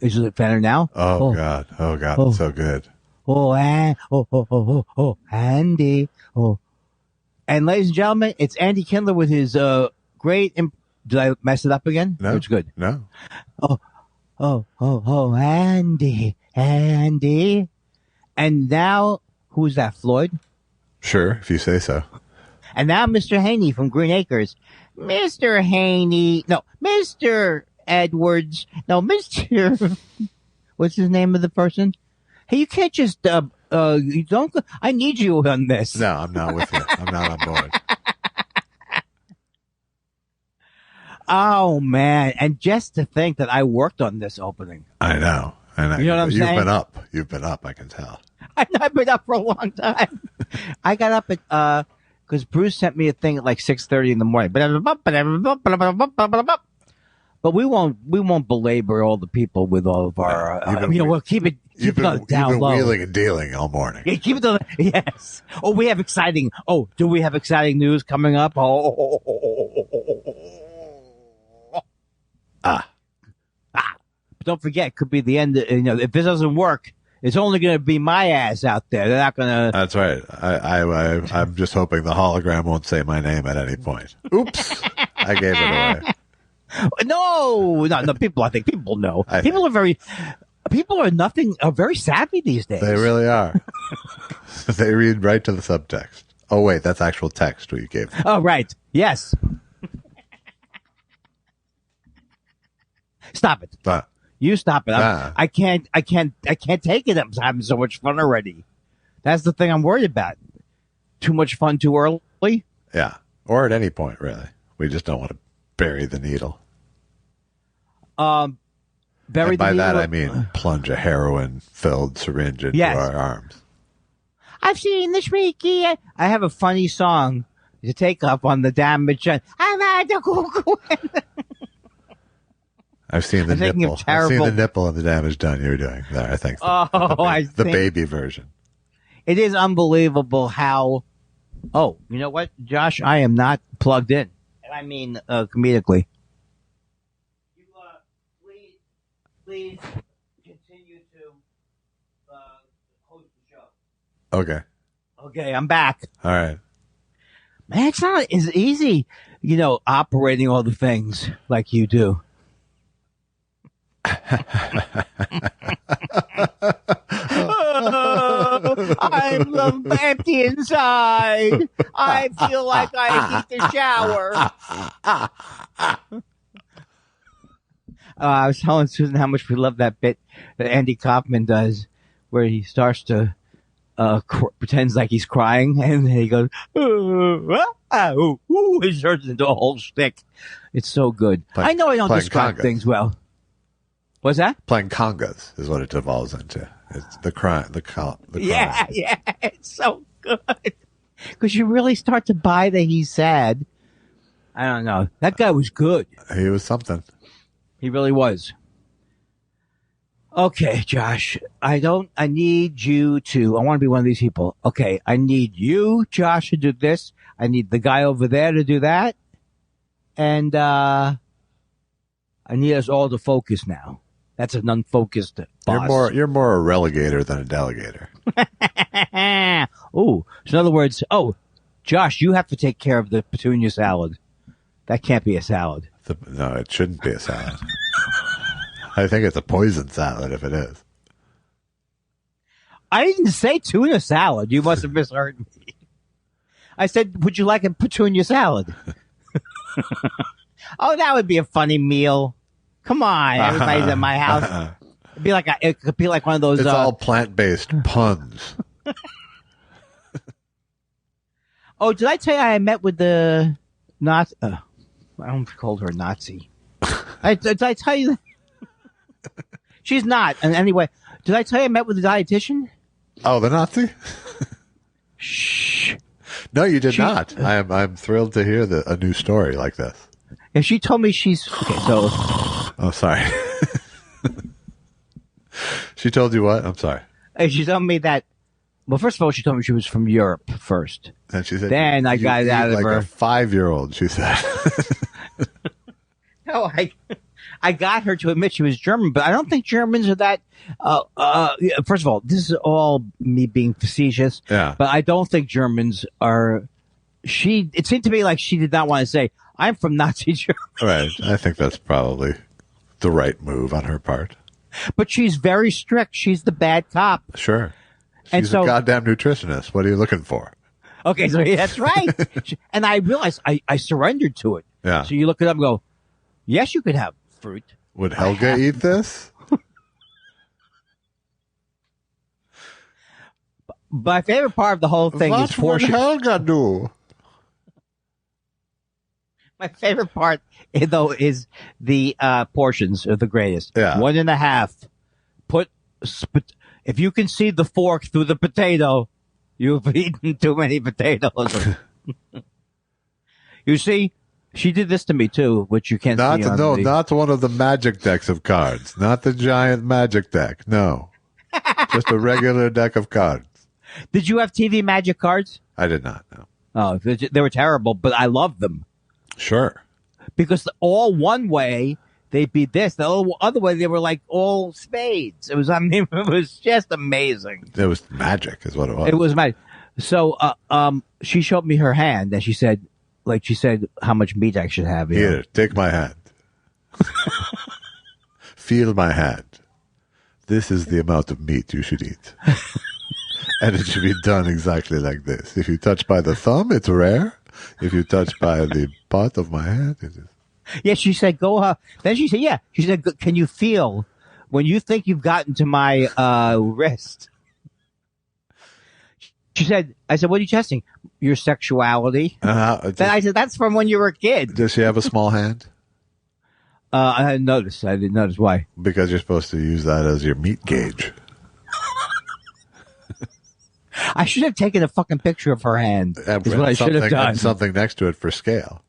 Is it better now? Oh God. Oh God. It's so good. Andy. And ladies and gentlemen, it's Andy Kindler with his great. Did I mess it up again? No, it's good. No. Andy. And now, who's that? Floyd. Sure, if you say so. And now, Mr. Haney from Green Acres. Mr. Haney. No, Mr. Edwards. No, Mr. What's his name of the person? Hey, you can't just, you don't, I need you on this. No, I'm not with you. I'm not on board. Oh, man. And just to think that I worked on this opening. I know. You know what I'm saying? You've been up, I can tell. I've been up for a long time. I got up at, because Bruce sent me a thing at like 6:30 in the morning. But we won't belabor all the people with all of our, we'll keep it down You've been low. wheeling and dealing all morning. Yeah, keep it yes. Oh, we have exciting. Oh, do we have exciting news coming up? But don't forget, it could be the end. If this doesn't work, it's only going to be my ass out there. They're not going to. That's right. I'm just hoping the hologram won't say my name at any point. Oops, I gave it away. No. People. I think people know. People are very savvy these days. They really are. They read right to the subtext. Oh wait, that's actual text we gave. Oh right. Yes. Stop it. You stop it. I can't take it. I'm having so much fun already. That's the thing I'm worried about. Too much fun too early? Yeah. Or at any point, really. We just don't want to bury the needle. Bury and by the that needle. I mean plunge a heroin-filled syringe into our arms. I've seen the Shrieky. I have a funny song to take up on the damage. I've had the cuckoo. I've seen the nipple. I've seen the nipple and the damage done you were doing there. I think. The baby version. It is unbelievable how. Oh, you know what, Josh? I am not plugged in, and I mean comedically. You please continue to host the show. Okay. Okay, I'm back. All right. Man, it's not as easy, operating all the things like you do. I'm empty inside. I feel like I need to shower. I was telling Susan how much we love that bit that Andy Kaufman does, where he starts to pretends like he's crying, and then he goes, it turns into a whole shtick. It's so good. I know I don't describe things well. What's that? Playing congas is what it devolves into. It's the crime. Yeah, it's so good. Because you really start to buy that he's sad. I don't know. That guy was good. He was something. He really was. Okay, Josh. I need you to, I want to be one of these people. Okay, I need you, Josh, to do this. I need the guy over there to do that. And, I need us all to focus now. That's an unfocused boss. You're more a relegator than a delegator. Oh, so in other words, Josh, you have to take care of the petunia salad. That can't be a salad. No, it shouldn't be a salad. I think it's a poison salad if it is. I didn't say tuna salad. You must have misheard me. I said, would you like a petunia salad? Oh, that would be a funny meal. Come on, everybody's at my house. It could be like one of those. It's all plant-based puns. Oh, did I tell you I met with the Nazi? I don't call her a Nazi. Did I tell you that? She's not. And anyway, did I tell you I met with the dietitian? Oh, the Nazi? Shh. No, you did not. I'm thrilled to hear a new story like this. And she told me she's okay. So. Oh, sorry. She told you what? I'm sorry. She told me that. Well, first of all, she told me she was from Europe first. And she said. Then I got it out of like her. A 5-year-old, she said. No, I got her to admit she was German, but I don't think Germans are that. First of all, this is all me being facetious. Yeah. But I don't think Germans are. It seemed to me like she did not want to say, "I'm from Nazi Germany." Right. I think that's probably the right move on her part. But she's very strict. She's the bad cop. Sure. And She's so- a goddamn nutritionist. What are you looking for? Okay, so that's right. And I realized I surrendered to it. Yeah. So you look it up and go, yes, you could have fruit. Would Helga eat this? My favorite part of the whole thing is What would portion. Helga do? My favorite part, though, is the portions are the greatest. Yeah. 1.5. If you can see the fork through the potato, you've eaten too many potatoes. You see, she did this to me too, which you can't see on the... Not one of the magic decks of cards. Not the giant magic deck. No. Just a regular deck of cards. Did you have TV magic cards? I did not know. Oh, they were terrible, but I loved them. Sure. Because all one way, they'd be this. The other way, they were like all spades. It was just amazing. It was magic is what it was. It was magic. So, she showed me her hand and she said how much meat I should have. Here, take my hand. Feel my hand. This is the amount of meat you should eat. And it should be done exactly like this. If you touch by the thumb, it's rare. If you touch by the part of my hand, it is. Yeah, she said, go. Then she said, yeah. She said, can you feel when you think you've gotten to my wrist? She said, I said, what are you testing? Your sexuality. Then I said, that's from when you were a kid. Does she have a small hand? I didn't notice. Why. Because you're supposed to use that as your meat gauge. I should have taken a fucking picture of her hand. Is what I should have done. And something next to it for scale.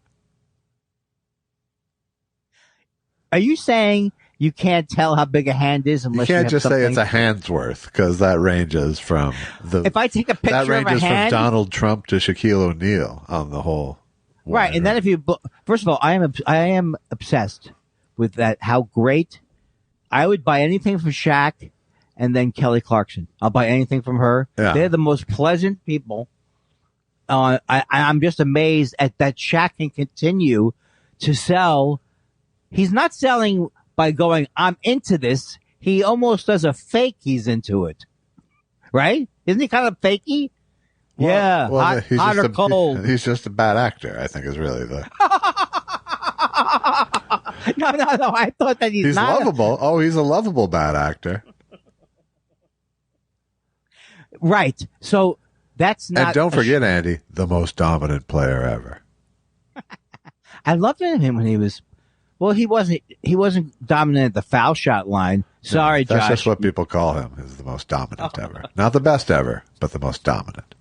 Are you saying you can't tell how big a hand is unless you can't have just something? say it's a hand's worth because that ranges from the. If I take a picture that ranges of a hand, from Donald Trump to Shaquille O'Neal on the whole. Right, and then if you first of all, I am obsessed with that. How great! I would buy anything from Shaq. And then Kelly Clarkson. I'll buy anything from her. Yeah. They're the most pleasant people. I'm just amazed at that Shaq can continue to sell. He's not selling by going, I'm into this. He almost does a fake he's into it. Right? Isn't he kind of fakey? Yeah. Well, hot or cold. He's just a bad actor, I think is really the... No. I thought that he's not lovable. He's a lovable bad actor. Right. So that's not. And don't forget, Andy, the most dominant player ever. I loved him when he was. Well, he wasn't dominant at the foul shot line. Sorry, That's Josh. just what people call him. Is the most dominant ever. Not the best ever, but the most dominant.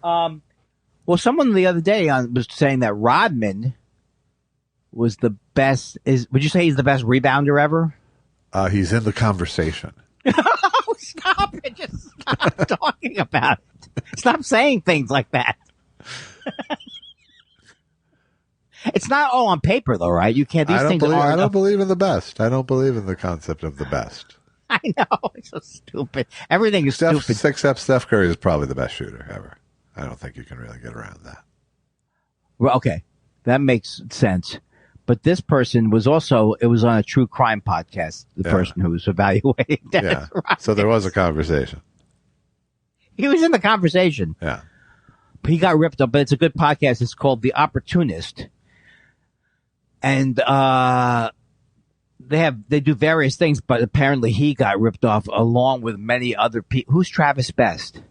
Well, someone the other day was saying that Rodman was the best. Would you say he's the best rebounder ever? He's in the conversation. Oh, stop it. Just stop talking about it. Stop saying things like that. It's not all on paper, though, right? You can't. These things I don't believe in the best. I don't believe in the concept of the best. I know. It's so stupid. Everything is stupid. Except Steph Curry is probably the best shooter ever. I don't think you can really get around that. Well, okay. That makes sense. But this person was also, it was on a true crime podcast, the person who was evaluating Dennis Rodman. So there was a conversation. He was in the conversation. Yeah. He got ripped up, but it's a good podcast. It's called The Opportunist. And they do various things, but apparently he got ripped off along with many other people. Who's Travis Best?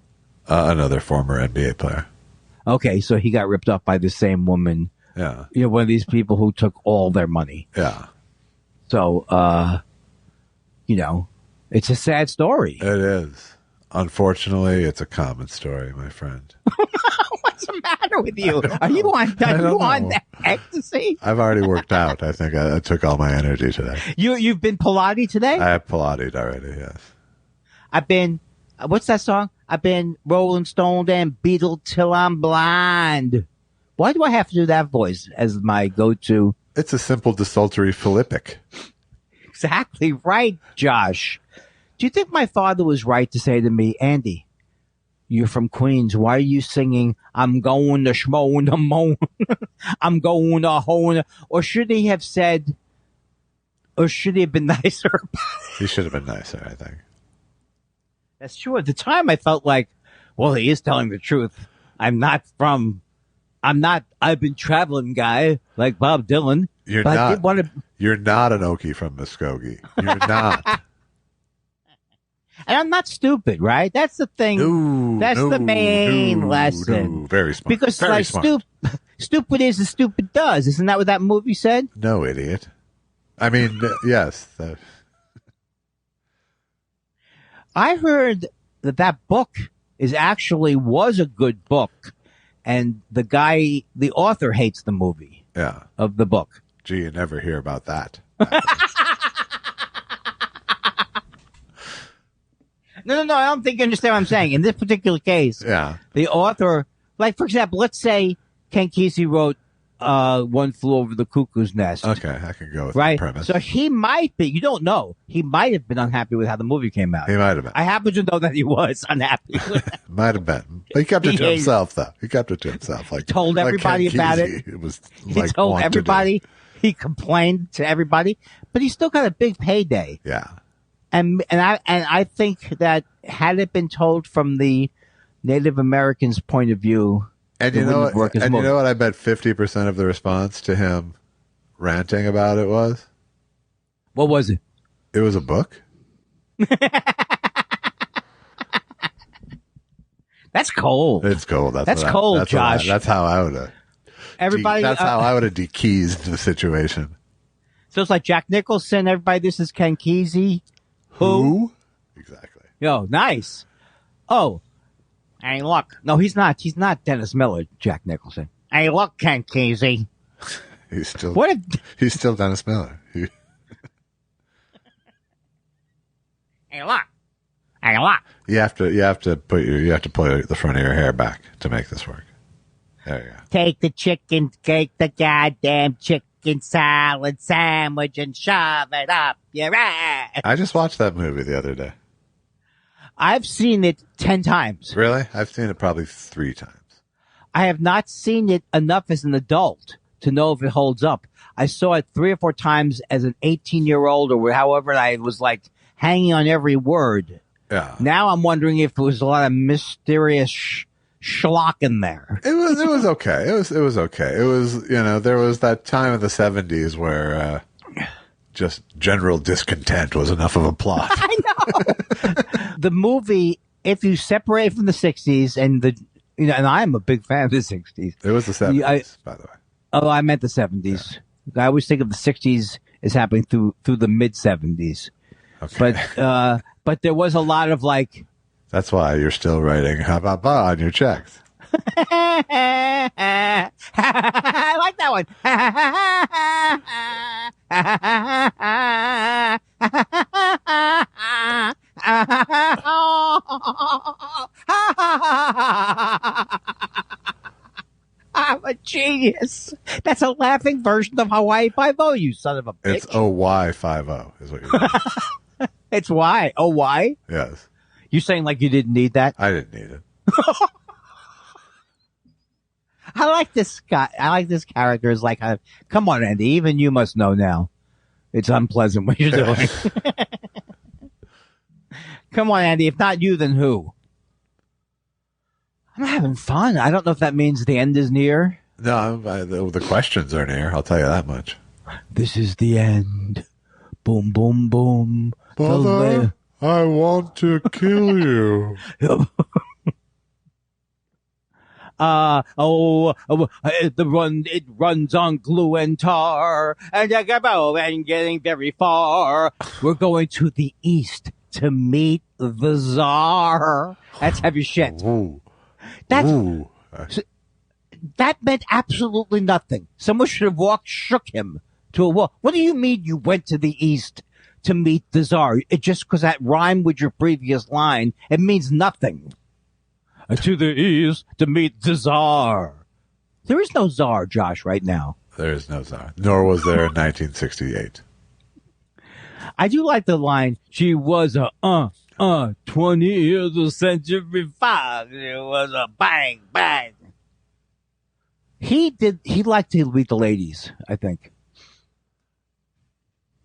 Another former NBA player. Okay, so he got ripped off by the same woman. Yeah. You know, one of these people who took all their money. Yeah. So, it's a sad story. It is. Unfortunately, it's a common story, my friend. What's the matter with you? Are you on ecstasy? I've already worked out. I think I took all my energy today. You've been Pilates today? I have Pilates already, yes. I've been, what's that song? I've been Rolling Stone and Beatle till I'm blind. Why do I have to do that voice as my go-to? It's a simple, desultory philippic. Exactly right, Josh. Do you think my father was right to say to me, Andy, you're from Queens. Why are you singing, I'm going to schmo the moan? I'm going to hone. Or should he have said, or should he have been nicer about it? He should have been nicer, I think. That's true. At the time, I felt like, well, he is telling the truth. I've been traveling guy like Bob Dylan. You're but not. I did want to, You're not an Okie from Muskogee. You're not. and I'm not stupid, right? That's the thing. That's the main lesson. No. Very smart. Because Very like smart. stupid is as stupid does. Isn't that what that movie said? No, idiot. I mean, yes. I heard that book was a good book, and the author hates the movie. Yeah. Of the book. Gee, you never hear about that. No, I don't think you understand what I'm saying. In this particular case, the author, like, for example, let's say Ken Kesey wrote One Flew Over the Cuckoo's Nest. Okay, I can go with right? the premise. So he might be, you don't know, he might have been unhappy with how the movie came out. He might have been. I happen to know that he was unhappy with it. Might have been. But he kept it to himself, though. He kept it to himself. Like, told everybody like Ken about Kesey, it. It was He like told everybody. He complained to everybody, but he still got a big payday. Yeah. And I think that had it been told from the Native Americans' point of view, and you know what? And you know what? I bet 50% of the response to him ranting about it was. What was it? It was a book. That's cold. It's cold. That's cold, Josh. That's how I would have. Everybody. That's how I would have dekeysed the situation. So it's like Jack Nicholson. Everybody, this is Ken Kesey. Who? Exactly. Yo, nice. Oh, hey, look. No, he's not. He's not Dennis Miller, Jack Nicholson. Hey, look, Ken Kesey. He's still. He's still Dennis Miller. Hey, look. Hey, look. You have to pull the front of your hair back to make this work. There you go. Take the chicken, take the goddamn chicken salad sandwich and shove it up your ass. I just watched that movie the other day. I've seen it 10 times. Really? I've seen it probably 3 times. I have not seen it enough as an adult to know if it holds up. I saw it 3 or 4 times as an 18-year-old or however, I was like hanging on every word. Yeah. Now I'm wondering if it was a lot of mysterious schlock in there. It was okay. It was okay. It was, there was that time of the 70s where just general discontent was enough of a plot. I know. The movie, if you separate from the 60s and and I'm a big fan of the 60s. It was the 70s, by the way. Oh, I meant the 70s. Yeah. I always think of the 60s as happening through the mid 70s. Okay. But there was a lot of like. That's why you're still writing "ha ba ba" on your checks. I like that one. I'm a genius. That's a laughing version of Hawaii Five-O, you son of a bitch. It's OY50 is what you're doing. It's why. Oh, why? Yes. You saying like you didn't need that? I didn't need it. I like this guy. I like this character. Is like, come on, Andy. Even you must know now. It's unpleasant what you're doing. Come on, Andy. If not you, then who? I'm having fun. I don't know if that means the end is near. No, the questions are near. I'll tell you that much. This is the end. Boom, boom, boom. Father, I want to kill you. It runs on glue and tar, and getting very far. We're going to the east to meet the Tsar. That's heavy shit. Ooh. That meant absolutely nothing. Someone should have shook him to a wall. What do you mean you went to the east to meet the Tsar? It just because that rhymed with your previous line, it means nothing. To the east to meet the Tsar. There is no Tsar, Josh, right now. There is no czar. Nor was there in 1968. I do like the line, she was a 20 years of century fox. It was a bang, bang. He liked to meet the ladies, I think.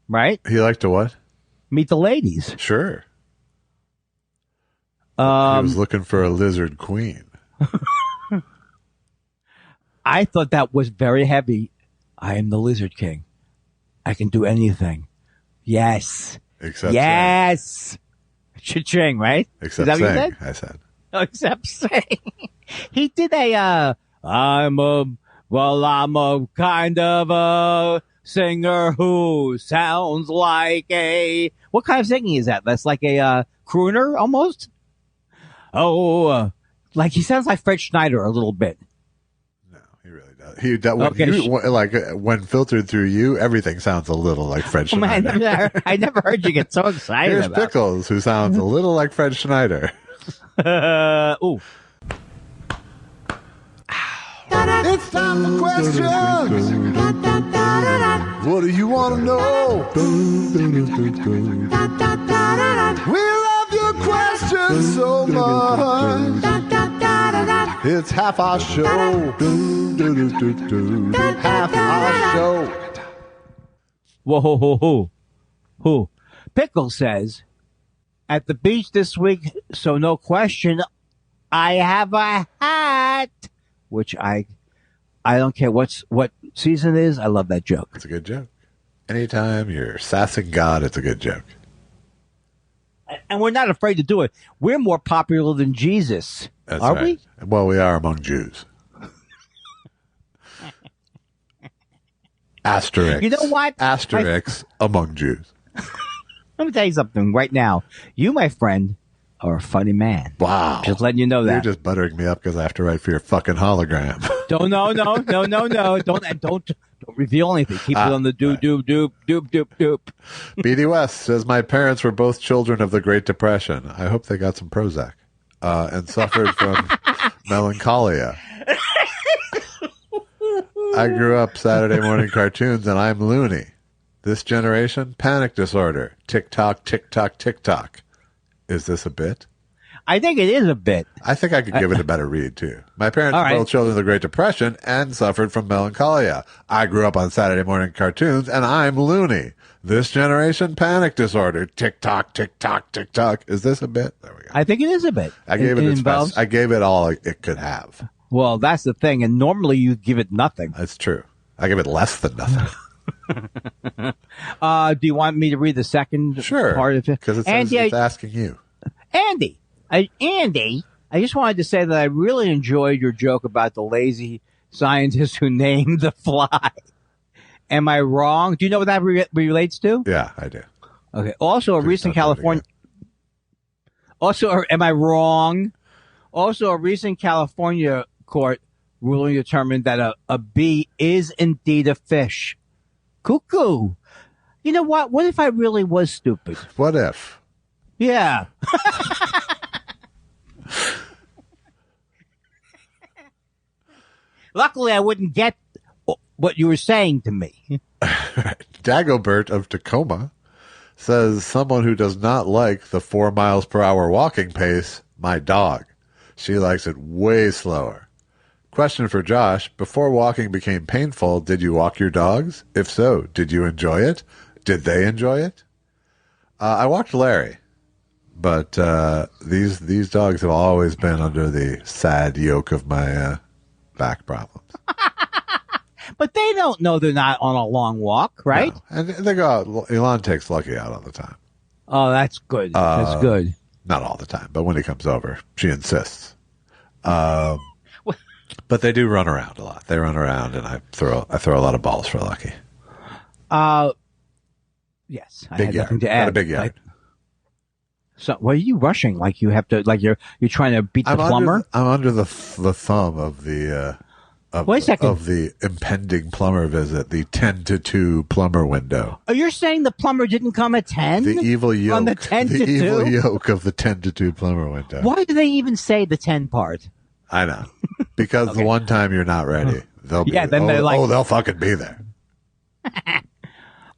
Right? He liked to what? Meet the ladies. Sure. He was looking for a lizard queen. I thought that was very heavy. I am the Lizard King. I can do anything. Yes. Except yes. Cha-ching, right? Except Is that what you saying, said? I said. Except saying. He did I'm a kind of a singer who sounds like a... What kind of singing is that? That's like a crooner almost? Like he sounds like Fred Schneider a little bit. No, he really does. When filtered through you, everything sounds a little like Fred Schneider. I never heard you get so excited Here's about Pickles, who sounds a little like Fred Schneider. Ooh. It's time for questions. What do you want to know? We love your questions so much. It's half our show. Half our show. Whoa. Pickle says, at the beach this week, so no question, I have a hat. Which I don't care what season it is. I love that joke. It's a good joke. Anytime you're sassing God, it's a good joke. And we're not afraid to do it. We're more popular than Jesus. That's are right. we? Well, we are among Jews. Asterisk. You know what? Asterisk among Jews. Let me tell you something right now. You, my friend, are a funny man. Wow. Just letting you know that. You're just buttering me up because I have to write for your fucking hologram. No. Don't reveal anything. Keep it on the doop. BD West says, my parents were both children of the Great Depression. I hope they got some Prozac and suffered from melancholia. I grew up Saturday morning cartoons and I'm loony. This generation, panic disorder. Tick-tock, tick-tock, tick-tock. Is this a bit? I think it is a bit. I think I could give it a better read, too. My parents were both children of the Great Depression and suffered from melancholia. I grew up on Saturday morning cartoons, and I'm loony. This generation, panic disorder. Tick-tock, tick-tock, tick-tock. Is this a bit? There we go. I think it is a bit. I gave it its best. I gave it all it could have. Well, that's the thing, and normally you give it nothing. That's true. I give it less than nothing. Do you want me to read the second part of it? Because it's asking you. Andy, I just wanted to say that I really enjoyed your joke about the lazy scientist who named the fly. Am I wrong? Do you know what that relates to? Yeah, I do. Okay. Also, a recent California. Am I wrong? Also, a recent California court ruling determined that a bee is indeed a fish. Cuckoo. You know what? What if I really was stupid? What if? Yeah. Luckily, I wouldn't get what you were saying to me. Dagobert of Tacoma says, someone who does not like the 4 miles per hour walking pace, my dog. She likes it way slower. Question for Josh. Before walking became painful, did you walk your dogs? If so, did you enjoy it? Did they enjoy it? I walked Larry, but these dogs have always been under the sad yoke of my back problems. But they don't know they're not on a long walk, right? No. And they go out. Elon takes Lucky out all the time. Oh, that's good. That's good. Not all the time, but when he comes over, she insists. But they do run around a lot. They run around, and I throw a lot of balls for Lucky. Yes, big I had yard. nothing to add. Got a big yard. So, why are you rushing? Like you have to? Like you're trying to beat the plumber? I'm under the thumb of the Wait a second. Of the impending plumber visit, the 10 to 2 plumber window. Oh, you're saying the plumber didn't come at 10? The evil yoke. On the 10 to 2? The evil yoke of the 10 to 2 plumber window. Why do they even say the 10 part? I know. Because the one time you're not ready, they'll be, then they're like, they'll fucking be there.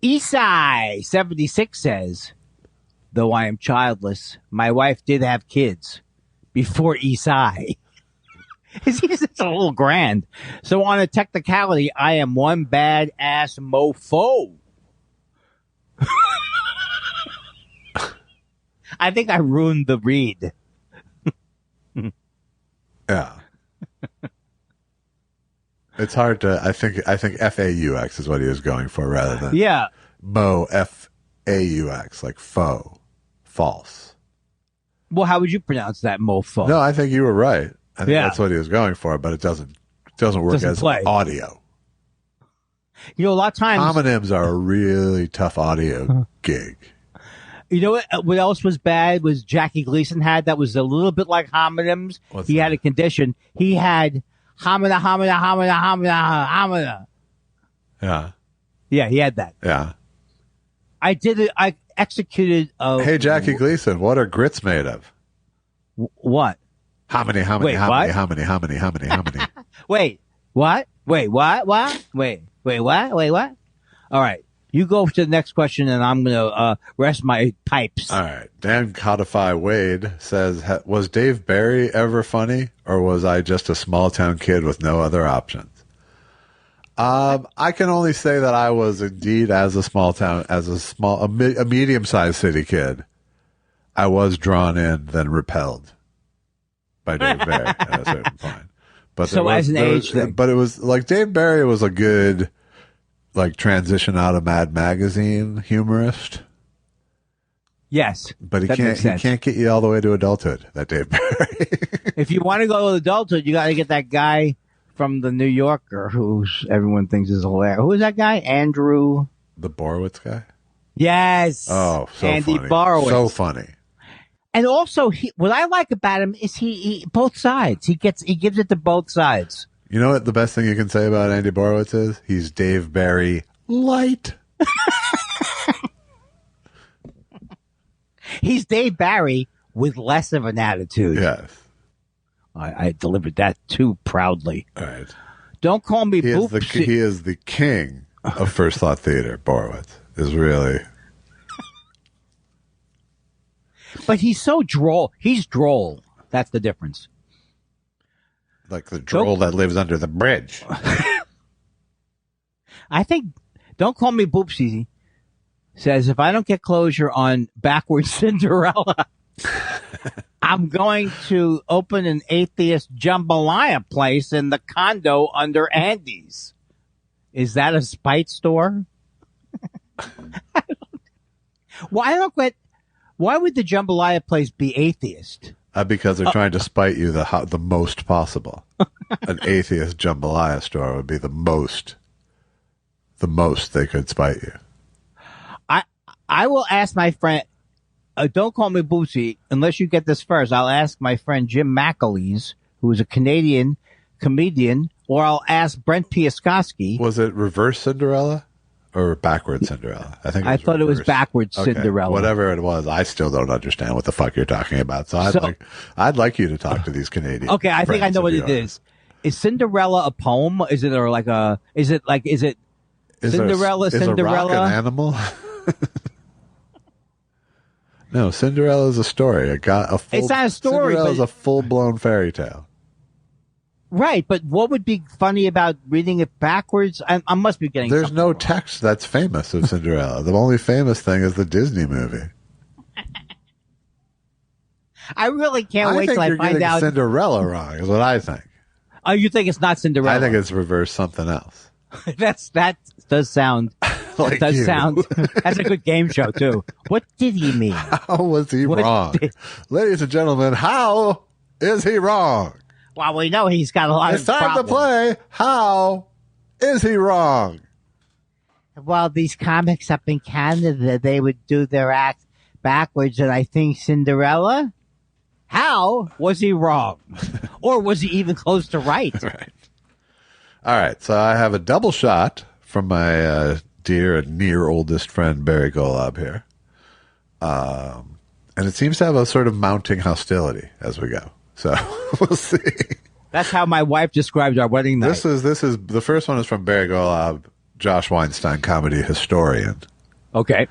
Esai 76 says, though I am childless, my wife did have kids before Esai. He's just a little grand. So on a technicality, I am one bad ass mofo. I think I ruined the read. Yeah. It's hard to, I think FAUX is what he was going for rather than Mo, FAUX, like faux, false. Well, how would you pronounce that, mofo? No, I think you were right. I think that's what he was going for, but it doesn't work as audio. You know, a lot of times homonyms are a really tough audio gig. You know what else was bad was Jackie Gleason had that was a little bit like homonyms. He had a condition. He had homina. Yeah. Yeah, he had that. Yeah. I did it. I executed. Hey, Jackie Gleason, what are grits made of? What? Hominy. Wait, what? Wait, what? All right. You go to the next question, and I'm going to rest my pipes. All right. Dan Codify Wade says, was Dave Barry ever funny, or was I just a small-town kid with no other options? I can only say that I was indeed, as a medium-sized city kid, I was drawn in, then repelled by Dave Barry at a certain point. But so as an age thing. But it was like Dave Barry was a good like transition out of Mad Magazine humorist. Yes. But he can't get you all the way to adulthood, that Dave Barry. If you want to go to adulthood, you got to get that guy from the New Yorker who's everyone thinks is hilarious. Who is that guy? Andrew. The Borowitz guy? Yes. Oh, so Andy funny. Borowitz. So funny. And also, what I like about him is he both sides. He gives it to both sides. You know what the best thing you can say about Andy Borowitz is? He's Dave Barry light. He's Dave Barry with less of an attitude. Yes. I delivered that too proudly. All right. Don't call me Boop. He is the king of First Thought Theater. Borowitz is really... But he's so droll. He's droll. That's the difference. Like the droll that lives under the bridge. I think, don't call me Boopsy, says, if I don't get closure on Backwards Cinderella, I'm going to open an atheist jambalaya place in the condo under Andy's. Is that a spite store? Why would the jambalaya place be atheist? Because they're trying to spite you the most possible. An atheist jambalaya store would be the most they could spite you. I will ask my friend, don't call me Bootsy unless you get this first. I'll ask my friend Jim McAleese, who is a Canadian comedian, or I'll ask Brent Piaskowski. Was it reverse Cinderella? Or backwards Cinderella? I thought it was backwards Cinderella. Whatever it was, I still don't understand what the fuck you're talking about. So I'd like you to talk to these Canadians. Okay, I think I know what it is. Is Cinderella a poem? Is it Cinderella? Is a rock an animal? No, Cinderella is a story. It's not a story. Cinderella is a full-blown fairy tale. Right, but what would be funny about reading it backwards? I must be getting. There's no wrong. text that's famous of Cinderella. The only famous thing is the Disney movie. I really can't wait till I find out. Cinderella wrong is what I think. Oh, you think it's not Cinderella? I think it's reverse something else. that does sound. Like does sound. That's a good game show too. What did he mean? How was he wrong, ladies and gentlemen? How is he wrong? Well, we know he's got a lot of problems. It's time to play. How is he wrong? Well, these comics up in Canada, they would do their act backwards, and I think Cinderella. How was he wrong? Or was he even close to right? Right. All right. So I have a double shot from my dear and near oldest friend, Barry Golub here. And it seems to have a sort of mounting hostility as we go. So we'll see. That's how my wife described our wedding night. This is the first one is from Barry Golab, Josh Weinstein, comedy historian. Okay.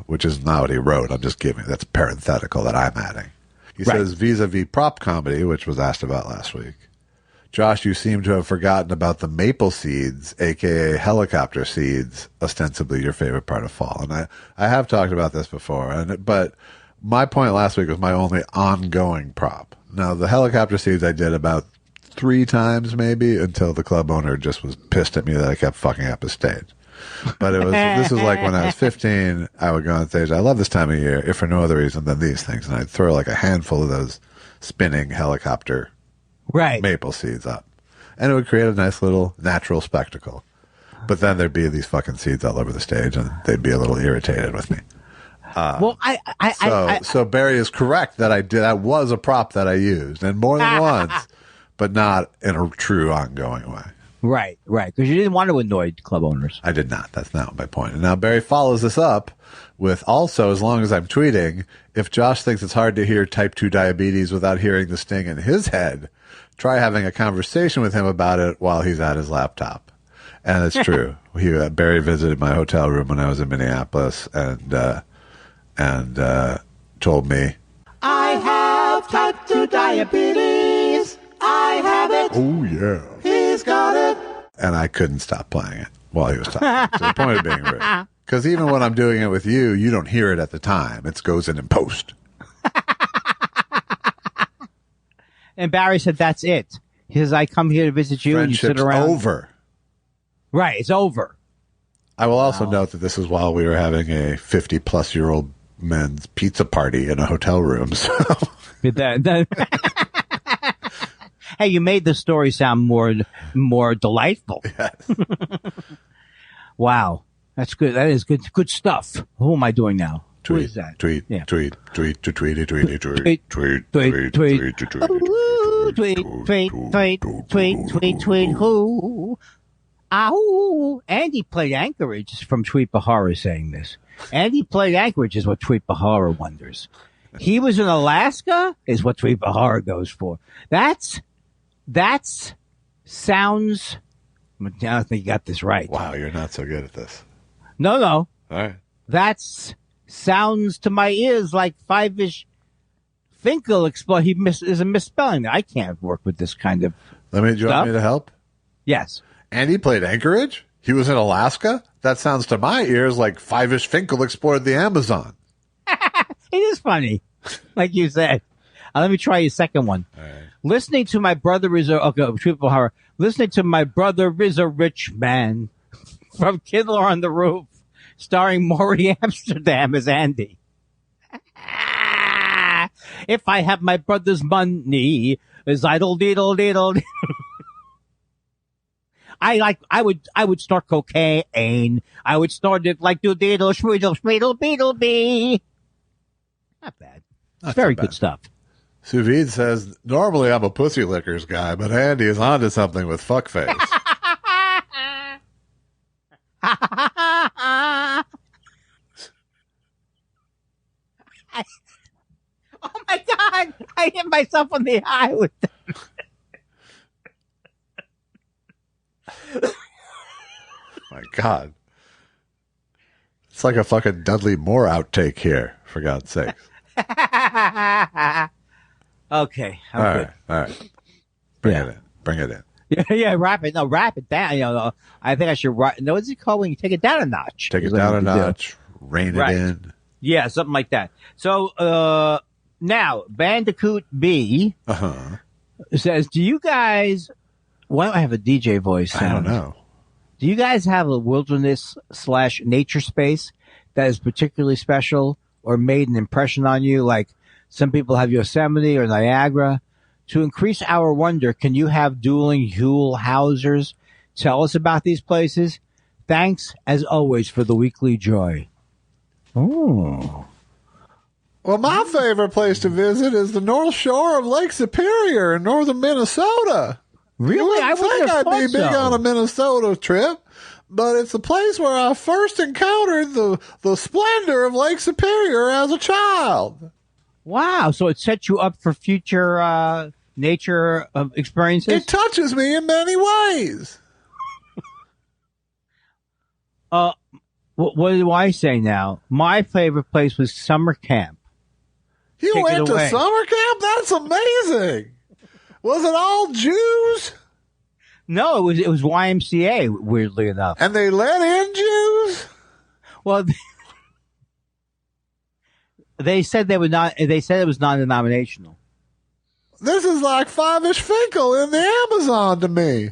Which is not what he wrote. I'm just giving that's parenthetical that I'm adding. He says vis-a-vis prop comedy, which was asked about last week. Josh, you seem to have forgotten about the maple seeds, aka helicopter seeds, ostensibly your favorite part of fall. And I have talked about this before, but my point last week was my only ongoing prop. Now the helicopter seeds I did about 3 times maybe until the club owner just was pissed at me that I kept fucking up his stage. But this was like when I was 15, I would go on stage. I love this time of year, if for no other reason than these things. And I'd throw like a handful of those spinning helicopter maple seeds up. And it would create a nice little natural spectacle. But then there'd be these fucking seeds all over the stage and they'd be a little irritated with me. So Barry is correct that I did. That was a prop that I used and more than once, but not in a true ongoing way. Right. Because you didn't want to annoy club owners. I did not. That's not my point. And now Barry follows this up with also, as long as I'm tweeting, if Josh thinks it's hard to hear type 2 diabetes without hearing the sting in his head, try having a conversation with him about it while he's at his laptop. And it's true. Barry visited my hotel room when I was in Minneapolis and told me, I have type 2 diabetes. I have it. Oh, yeah. He's got it. And I couldn't stop playing it while he was talking. To the point of being rude. Because even when I'm doing it with you, you don't hear it at the time. It goes in post. And Barry said, that's it. He says, I come here to visit you and you sit around. Over. Right, it's over. I will also note that this is while we were having a 50-plus-year-old men's pizza party in a hotel room. So. Hey, you made the story sound more delightful. Yes. Wow. That's good. That is good stuff. Who am I doing now? Tweet, Who is that? tweet, Yeah. tweet, tweet, tweet, tweet, tweet, Tweet, tweet, tweet, tweet, tweet, tweet, tweet, tweet, who? Ow! Andy played Anchorage from Tweet Bahara saying this. Andy played Anchorage is what Tweet Bahara wonders. He was in Alaska is what Tweet Bahara goes for. That's sounds. I don't think you got this right. Wow, you're not so good at this. No. All right. That's sounds to my ears like Five-ish Finkel explode. Is a misspelling. I can't work with this kind of Do you want me to help? Yes. Andy played Anchorage? He was in Alaska? That sounds to my ears like Five-ish Finkel explored the Amazon. It is funny, like you said. Let me try your second one. All right. Listening to my brother is Listening to my brother is a rich man from Kindler on the Roof, starring Maury Amsterdam as Andy. If I have my brother's money, is idle deedle deedle. I would start cocaine. I would start it like do deedle shweedle shweedle beedle bee. Not bad. It's very good stuff. Sous Vide says, normally I'm a pussy lickers guy, but Andy is onto something with fuckface. Oh my God! I hit myself on the eye with that. My God. It's like a fucking Dudley Moore outtake here, for God's sake. Okay. All right. Bring it in. Yeah, wrap it. No, wrap it down. I think I should write. No, what's it called when you take it down a notch? Take it down a notch, rein it in. Yeah, something like that. So, now, Bandicoot B says, do you guys, why do I have a DJ voice sound? I don't know. Do you guys have a wilderness/nature space that is particularly special or made an impression on you? Like some people have Yosemite or Niagara. To increase our wonder, can you have dueling Huell Hausers tell us about these places? Thanks, as always, for the weekly joy. Oh. Well, my favorite place to visit is the North Shore of Lake Superior in northern Minnesota. Really? I wouldn't think have I'd be thought big so. on a Minnesota trip, but it's the place where I first encountered the splendor of Lake Superior as a child. Wow. So it set you up for future nature of experiences? It touches me in many ways. What do I say now? My favorite place was summer camp. You Take it went to away. summer camp? That's amazing. Was it all Jews? No, it was YMCA. Weirdly enough, And they let in Jews? well, they said they would not. They said it was non-denominational. This is like Five-ish Finkel in the Amazon to me.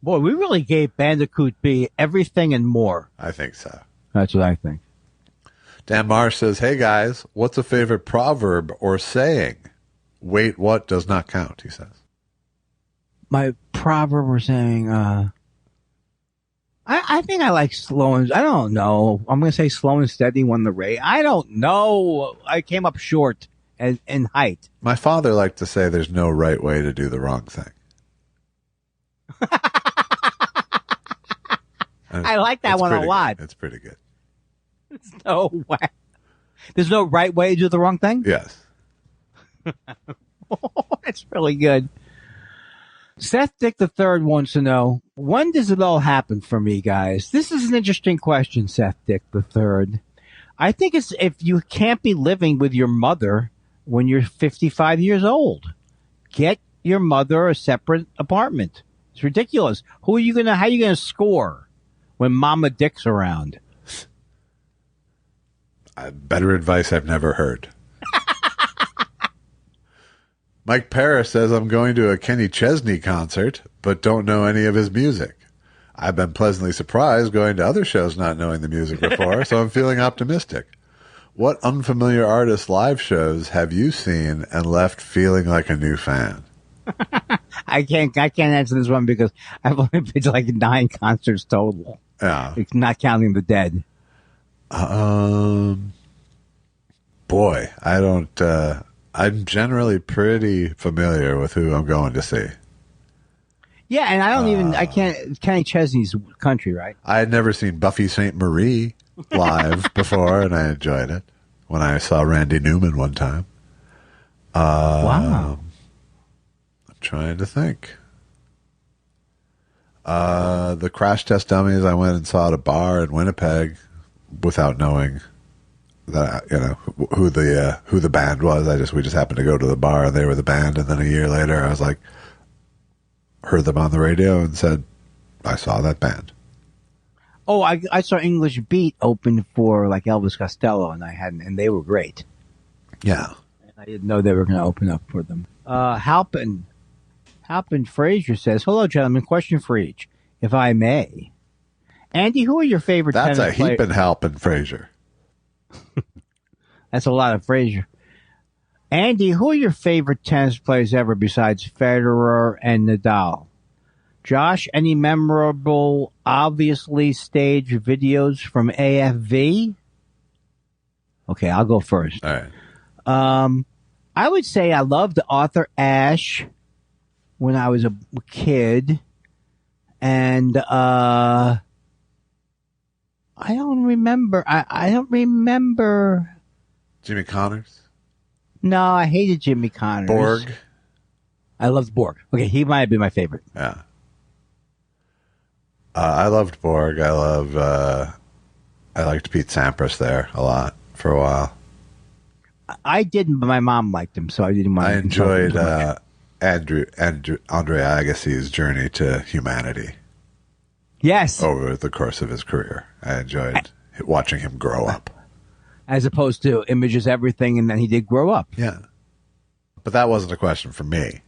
Boy, we really gave Bandicoot B everything and more. I think so. That's what I think. Dan Marsh says, hey guys, what's a favorite proverb or saying? Wait, what does not count, he says. My proverb was saying, I think I like slow and, I don't know. I'm going to say slow and steady won the race. I don't know. I came up short in height. My father liked to say there's no right way to do the wrong thing. I like that one a lot. It's pretty good. There's no way. There's no right way to do the wrong thing? Yes. That's really good. Seth Dick III wants to know, when does it all happen for me, guys? This is an interesting question, Seth Dick III. I think it's if you can't be living with your mother when you're 55 years old. Get your mother a separate apartment. It's ridiculous. How are you gonna score when Mama Dick's around? Better advice I've never heard. Mike Paris says, I'm going to a Kenny Chesney concert, but don't know any of his music. I've been pleasantly surprised going to other shows not knowing the music before, so I'm feeling optimistic. What unfamiliar artist live shows have you seen and left feeling like a new fan? I can't answer this one because I've only been to like 9 concerts total. Yeah. Not counting the dead. Boy, I don't, I'm generally pretty familiar with who I'm going to see. Yeah, and I can't, Kenny Chesney's country, right? I had never seen Buffy St. Marie live before, and I enjoyed it when I saw Randy Newman one time. Wow. I'm trying to think. The Crash Test Dummies, I went and saw at a bar in Winnipeg without knowing that, who the band was. We just happened to go to the bar and they were the band. And then a year later, I was like, heard them on the radio and said, I saw that band. Oh, I saw English Beat open for like Elvis Costello, and they were great. Yeah. I didn't know they were going to open up for them. Halpin Frazier says, hello, gentlemen. Question for each, if I may. Andy, who are your favorite That's tennis a heaping Halpin Frazier. That's a lot of Frazier. Andy, who are your favorite tennis players ever besides Federer and Nadal? Josh, any memorable, obviously staged videos from AFV? Okay, I'll go first. All right. I would say I loved Arthur Ashe when I was a kid. And I don't remember. I don't remember. Jimmy Connors? No, I hated Jimmy Connors. Borg? I loved Borg. Okay, he might be my favorite. Yeah. I loved Borg. I liked Pete Sampras there a lot for a while. I didn't, but my mom liked him, so I didn't want to. I enjoyed Andre Agassi's journey to humanity. Yes. Over the course of his career. I enjoyed watching him grow up. As opposed to Images Everything, and then he did grow up. Yeah. But that wasn't a question for me.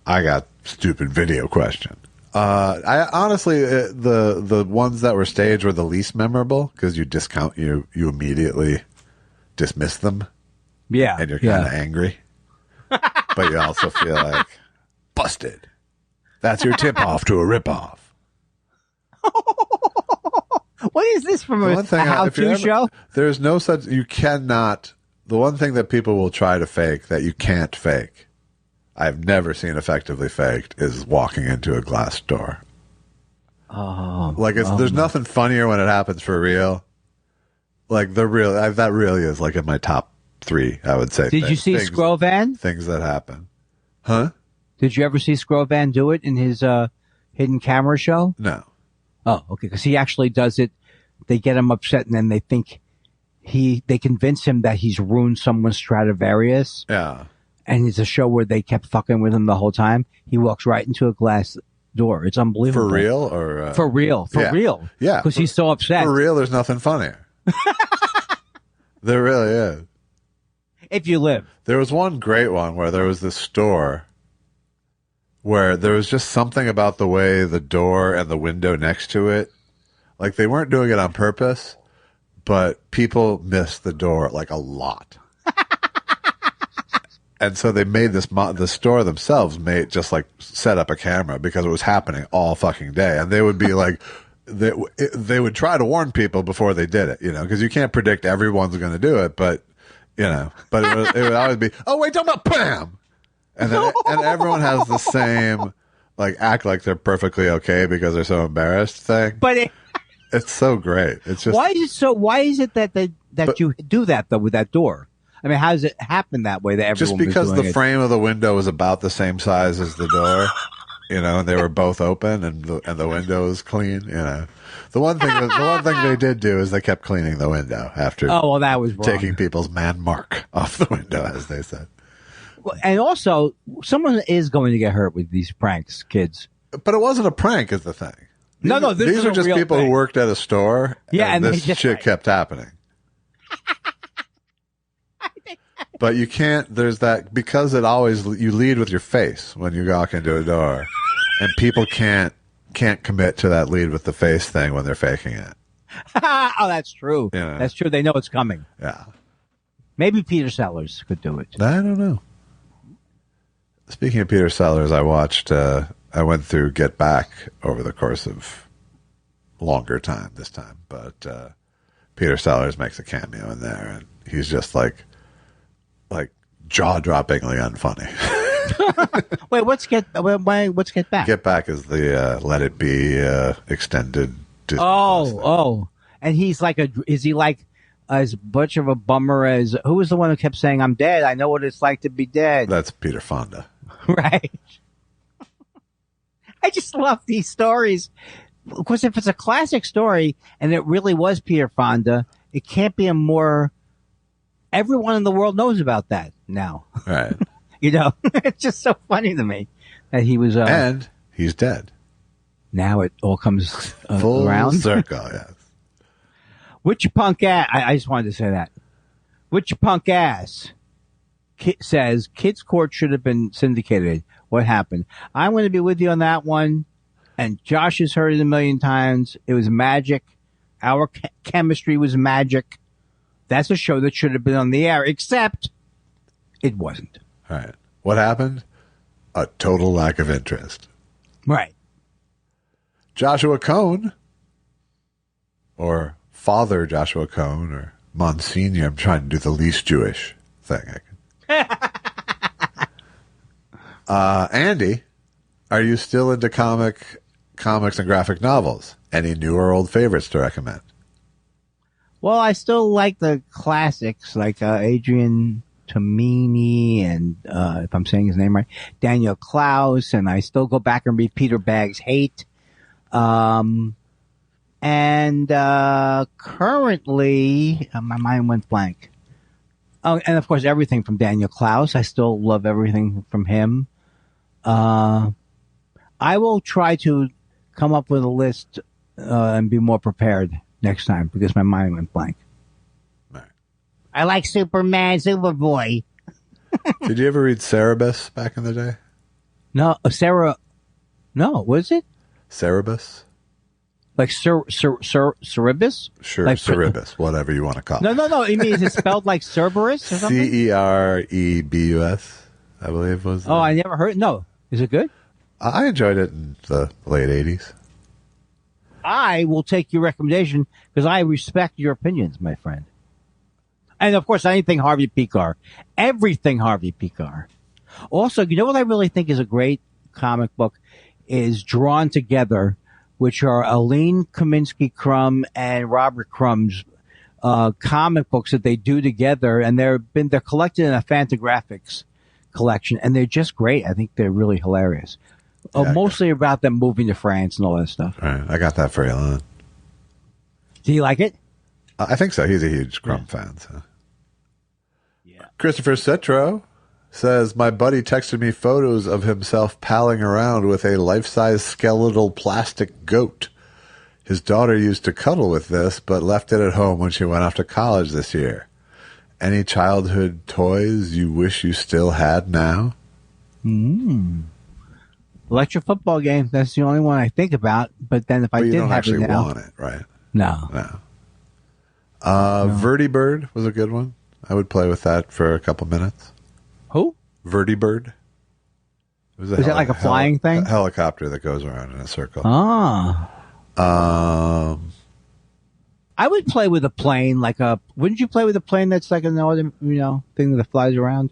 I got stupid video question. I honestly, the ones that were staged were the least memorable because you immediately dismiss them. Yeah. And you're kind of angry. But you also feel like, busted. That's your tip off to a rip off. What is this from a how-to show? There's no such, you cannot, the one thing that people will try to fake that you can't fake, I've never seen effectively faked, is walking into a glass door. Oh. Like, there's nothing funnier when it happens for real. Like, that really is like in my top three, I would say. Did you see Scrovan? Things that happen. Huh? Did you ever see Scrovan do it in his hidden camera show? No. Oh, okay. Because he actually does it. They get him upset, and then they think they convince him that he's ruined someone's Stradivarius. Yeah. And it's a show where they kept fucking with him the whole time. He walks right into a glass door. It's unbelievable. For real? Or For real. For real. Yeah. Because he's so upset. For real, there's nothing funnier. There really is. If you live. There was one great one where there was this store where there was just something about the way the door and the window next to it, like they weren't doing it on purpose, but people missed the door like a lot. And so they made the store themselves just like set up a camera because it was happening all fucking day. And they would be like, they would try to warn people before they did it, because you can't predict everyone's going to do it, but it would always be, oh wait, don't about bam. And then and everyone has the same, like, act like they're perfectly okay because they're so embarrassed thing. But it's so great. It's just why is it that you do that though with that door? I mean, how does it happen that way that everyone? Just because the frame of the window was about the same size as the door, and they were both open and the window was clean. The one thing they did do is they kept cleaning the window after. Oh well, that was wrong. Taking people's man mark off the window, as they said. And also, someone is going to get hurt with these pranks, kids. But it wasn't a prank, is the thing. These are just people who worked at a store. Yeah, and this shit kept happening. But you can't. There's that because you lead with your face when you walk into a door, and people can't commit to that lead with the face thing when they're faking it. Oh, that's true. Yeah. That's true. They know it's coming. Yeah. Maybe Peter Sellers could do it. I don't know. Speaking of Peter Sellers, I went through Get Back over the course of longer time this time, but Peter Sellers makes a cameo in there, and he's just like jaw-droppingly unfunny. Wait, what's Get Back? Get Back is the Let It Be extended Disney Plus thing. And he's is he like as much of a bummer as who was the one who kept saying I'm dead? I know what it's like to be dead. That's Peter Fonda. Right. I just love these stories. Because if it's a classic story and it really was Peter Fonda, it can't be everyone in the world knows about that now. Right. It's just so funny to me that he was. And he's dead. Now it all comes full around. Circle, yes. Which punk ass? I just wanted to say that. Which punk ass says Kids Court should have been syndicated? What happened? I'm going to be with you on that one. And Josh has heard it a million times. It was magic. Our chemistry was magic. That's a show that should have been on the air, except it wasn't. All right. What happened? A total lack of interest. Right. Joshua Cohn, or Father Joshua Cohn, or Monsignor. I'm trying to do the least Jewish thing I can. Andy, are you still into comics and graphic novels? Any new or old favorites to recommend? Well, I still like the classics like Adrian Tomini and, if I'm saying his name right, Daniel Klaus, and I still go back and read Peter Bag's Hate. And currently, my mind went blank. Oh, and of course, everything from Daniel Klaus. I still love everything from him. I will try to come up with a list and be more prepared next time because my mind went blank. Right. I like Superman, Superboy. Did you ever read Cerebus back in the day? No, No, was it? Cerebus? Like Cerebus? Sure, like, Cerebus, whatever you want to call it. No. You mean is it spelled like Cerberus or something? Cerebus, I believe was. Oh, I never heard. No, is it good? I enjoyed it in the late 80s. I will take your recommendation because I respect your opinions, my friend. And of course, anything Harvey Pekar. Everything Harvey Pekar. Also, you know what I really think is a great comic book is Drawn Together, which are Aline Kaminsky Crumb and Robert Crumb's comic books that they do together, and they're collected in a Fantagraphics collection, and they're just great. I think they're really hilarious. Mostly about them moving to France and all that stuff. Right. I got that for Elon. Do you like it? I think so. He's a huge Crumb fan. So. Yeah. Christopher Cetro says, my buddy texted me photos of himself palling around with a life-size skeletal plastic goat. His daughter used to cuddle with this, but left it at home when she went off to college this year. Any childhood toys you wish you still had now? Electric football game. That's the only one I think about. But then if I did have it now, you don't actually want it, right? No. Vertibird was a good one. I would play with that for a couple minutes. Who? Vertibird. Is that like a flying thing? A helicopter that goes around in a circle. I would play with a plane, wouldn't you play with a plane that's like an autumn, thing that flies around?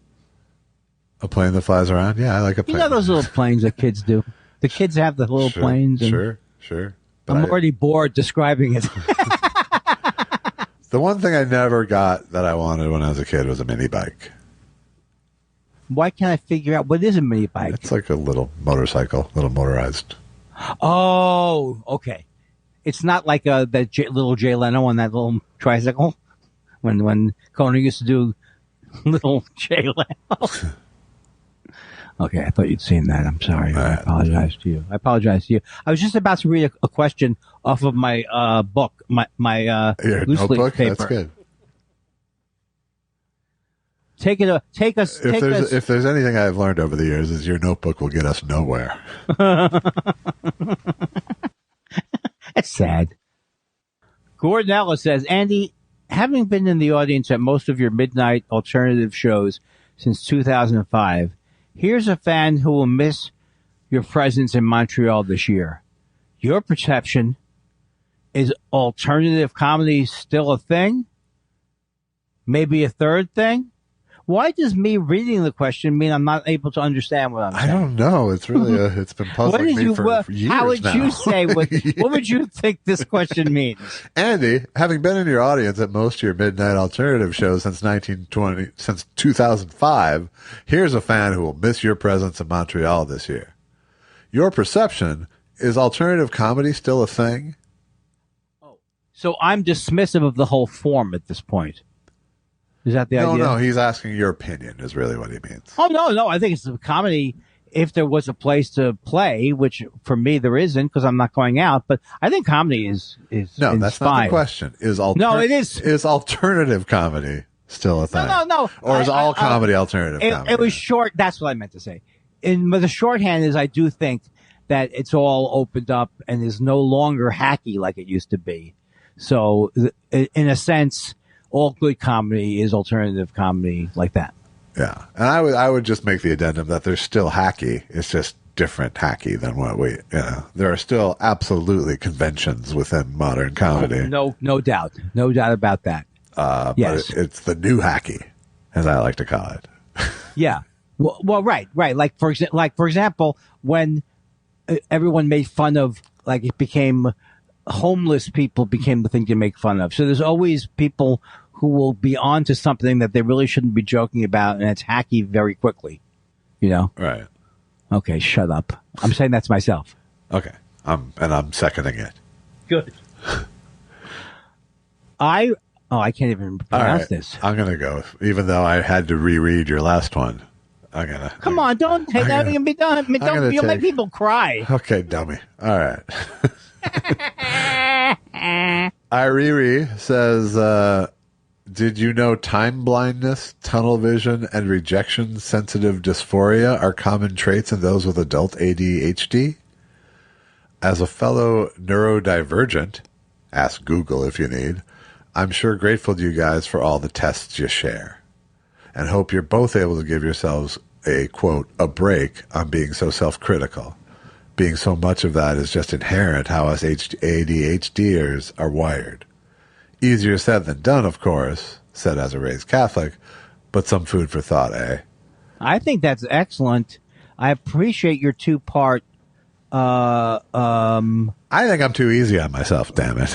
A plane that flies around? Yeah, I like a plane. You know those little planes that kids do? The kids have the little planes. And Sure. I'm already bored describing it. The one thing I never got that I wanted when I was a kid was a mini bike. Why can't I figure out what is a mini bike? It's like a little motorcycle, little motorized. Oh, okay. It's not like little Jay Leno on that little tricycle when Conan used to do little Jay Leno. Okay, I thought you'd seen that. I'm sorry. I apologize to you. I was just about to read a question off of my book, my Your loose leaf notebook? paper. That's good. If there's anything I've learned over the years is your notebook will get us nowhere. That's sad. Gordon Ellis says, Andy, having been in the audience at most of your midnight alternative shows since 2005, here's a fan who will miss your presence in Montreal this year. Your perception, is alternative comedy still a thing? Maybe a third thing? Why does me reading the question mean I'm not able to understand what I'm saying? I don't know. It's really it's been puzzling me for years How would now. you say what would you think this question means? Andy, having been in your audience at most of your midnight alternative shows since 2005, here's a fan who will miss your presence in Montreal this year. Your perception, is alternative comedy still a thing? So I'm dismissive of the whole form at this point. Is that the idea? No, he's asking your opinion is really what he means. Oh, no. I think it's a comedy if there was a place to play, which for me there isn't because I'm not going out. But I think comedy is No, is that's fine. not the question. No, it is. Is alternative comedy still a thing? No. Or is all comedy alternative comedy? It was short. That's what I meant to say. But the shorthand is I do think that it's all opened up and is no longer hacky like it used to be. So in a sense, all good comedy is alternative comedy like that. Yeah. And I would just make the addendum that there's still hacky. It's just different hacky than what there are still absolutely conventions within modern comedy. No doubt. No doubt about that. Yes. But it's the new hacky, as I like to call it. Yeah. Well, right. Like for example, when everyone made fun of, like it became homeless people became the thing to make fun of. So there's always people who will be onto something that they really shouldn't be joking about, and it's hacky very quickly. Right. Okay, shut up. I'm saying that's myself. Okay. I'm seconding it. Good. I can't even pronounce this. I'm gonna go, even though I had to reread your last one. Come on, don't hate that can be done. You'll make people cry. Okay, dummy. All right. Iriri says, did you know time blindness, tunnel vision, and rejection sensitive dysphoria are common traits in those with adult ADHD? As a fellow neurodivergent, ask Google if you need, I'm sure grateful to you guys for all the tests you share, and hope you're both able to give yourselves a, quote, a break on being so self-critical. Being so much of that is just inherent how us ADHDers are wired. Easier said than done, of course, said as a raised Catholic, but some food for thought, eh? I think that's excellent. I appreciate your two-part. I think I'm too easy on myself, damn it.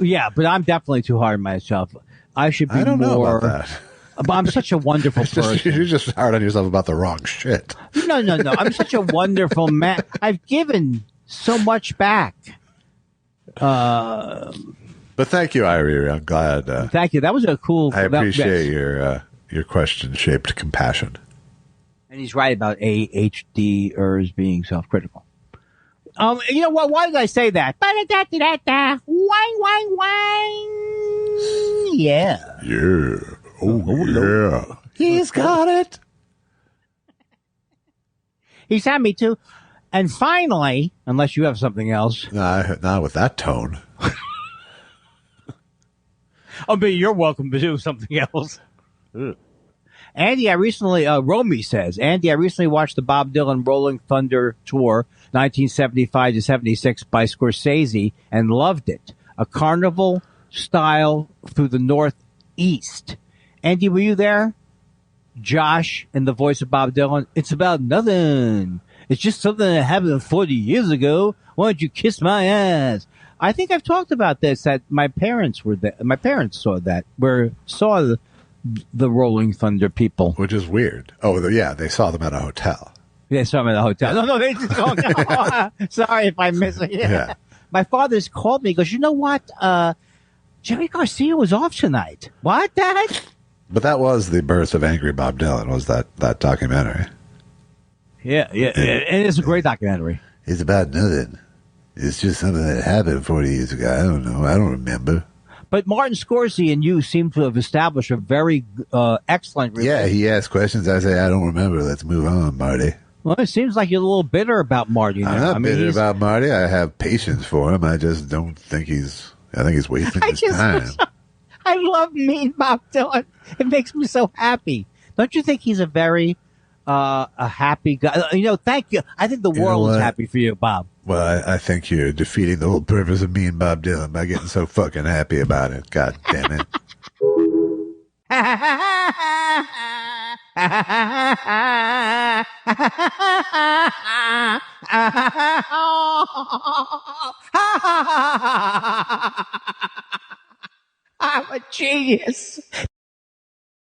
Yeah, but I'm definitely too hard on myself. I should be more. I don't know about that. But I'm such a wonderful person. You're just hard on yourself about the wrong shit. No. I'm such a wonderful man. I've given so much back. But thank you, Irie. I'm glad. Thank you. That was a cool. I appreciate your question-shaped compassion. And he's right about ADHDers being self-critical. You know what? Why did I say that? Wine. Yeah. Yeah. Oh, yeah. He's got it. He's had me too. And finally, unless you have something else. Not with that tone. Oh, but you're welcome to do something else. Andy, Romy says, Andy, I recently watched the Bob Dylan Rolling Thunder Tour, 1975 to 76 by Scorsese and loved it. A carnival style through the Northeast. Andy, were you there? Josh, in the voice of Bob Dylan, it's about nothing. It's just something that happened 40 years ago. Why don't you kiss my ass? I think I've talked about this, that my parents were there. My parents saw the Rolling Thunder people. Which is weird. Oh, yeah, they saw them at a hotel. They saw them at a hotel. No, they just don't know. Sorry if I miss it. Yeah. My father's called me. He goes, you know what? Jerry Garcia was off tonight. What, Dad? But that was the birth of Angry Bob Dylan, was that documentary. Yeah. And it's a great documentary. It's about nothing. It's just something that happened 40 years ago. I don't know. I don't remember. But Martin Scorsese and you seem to have established a very excellent relationship. Yeah, he asks questions. I say, I don't remember. Let's move on, Marty. Well, it seems like you're a little bitter about Marty now. I'm not bitter about Marty. I have patience for him. I just don't think I think he's wasting his time. I love mean Bob Dylan. It makes me so happy. Don't you think he's a very a happy guy? Thank you. I think the world is happy for you, Bob. Well, I think you're defeating the whole purpose of me and Bob Dylan by getting so fucking happy about it. God damn it. I'm a genius.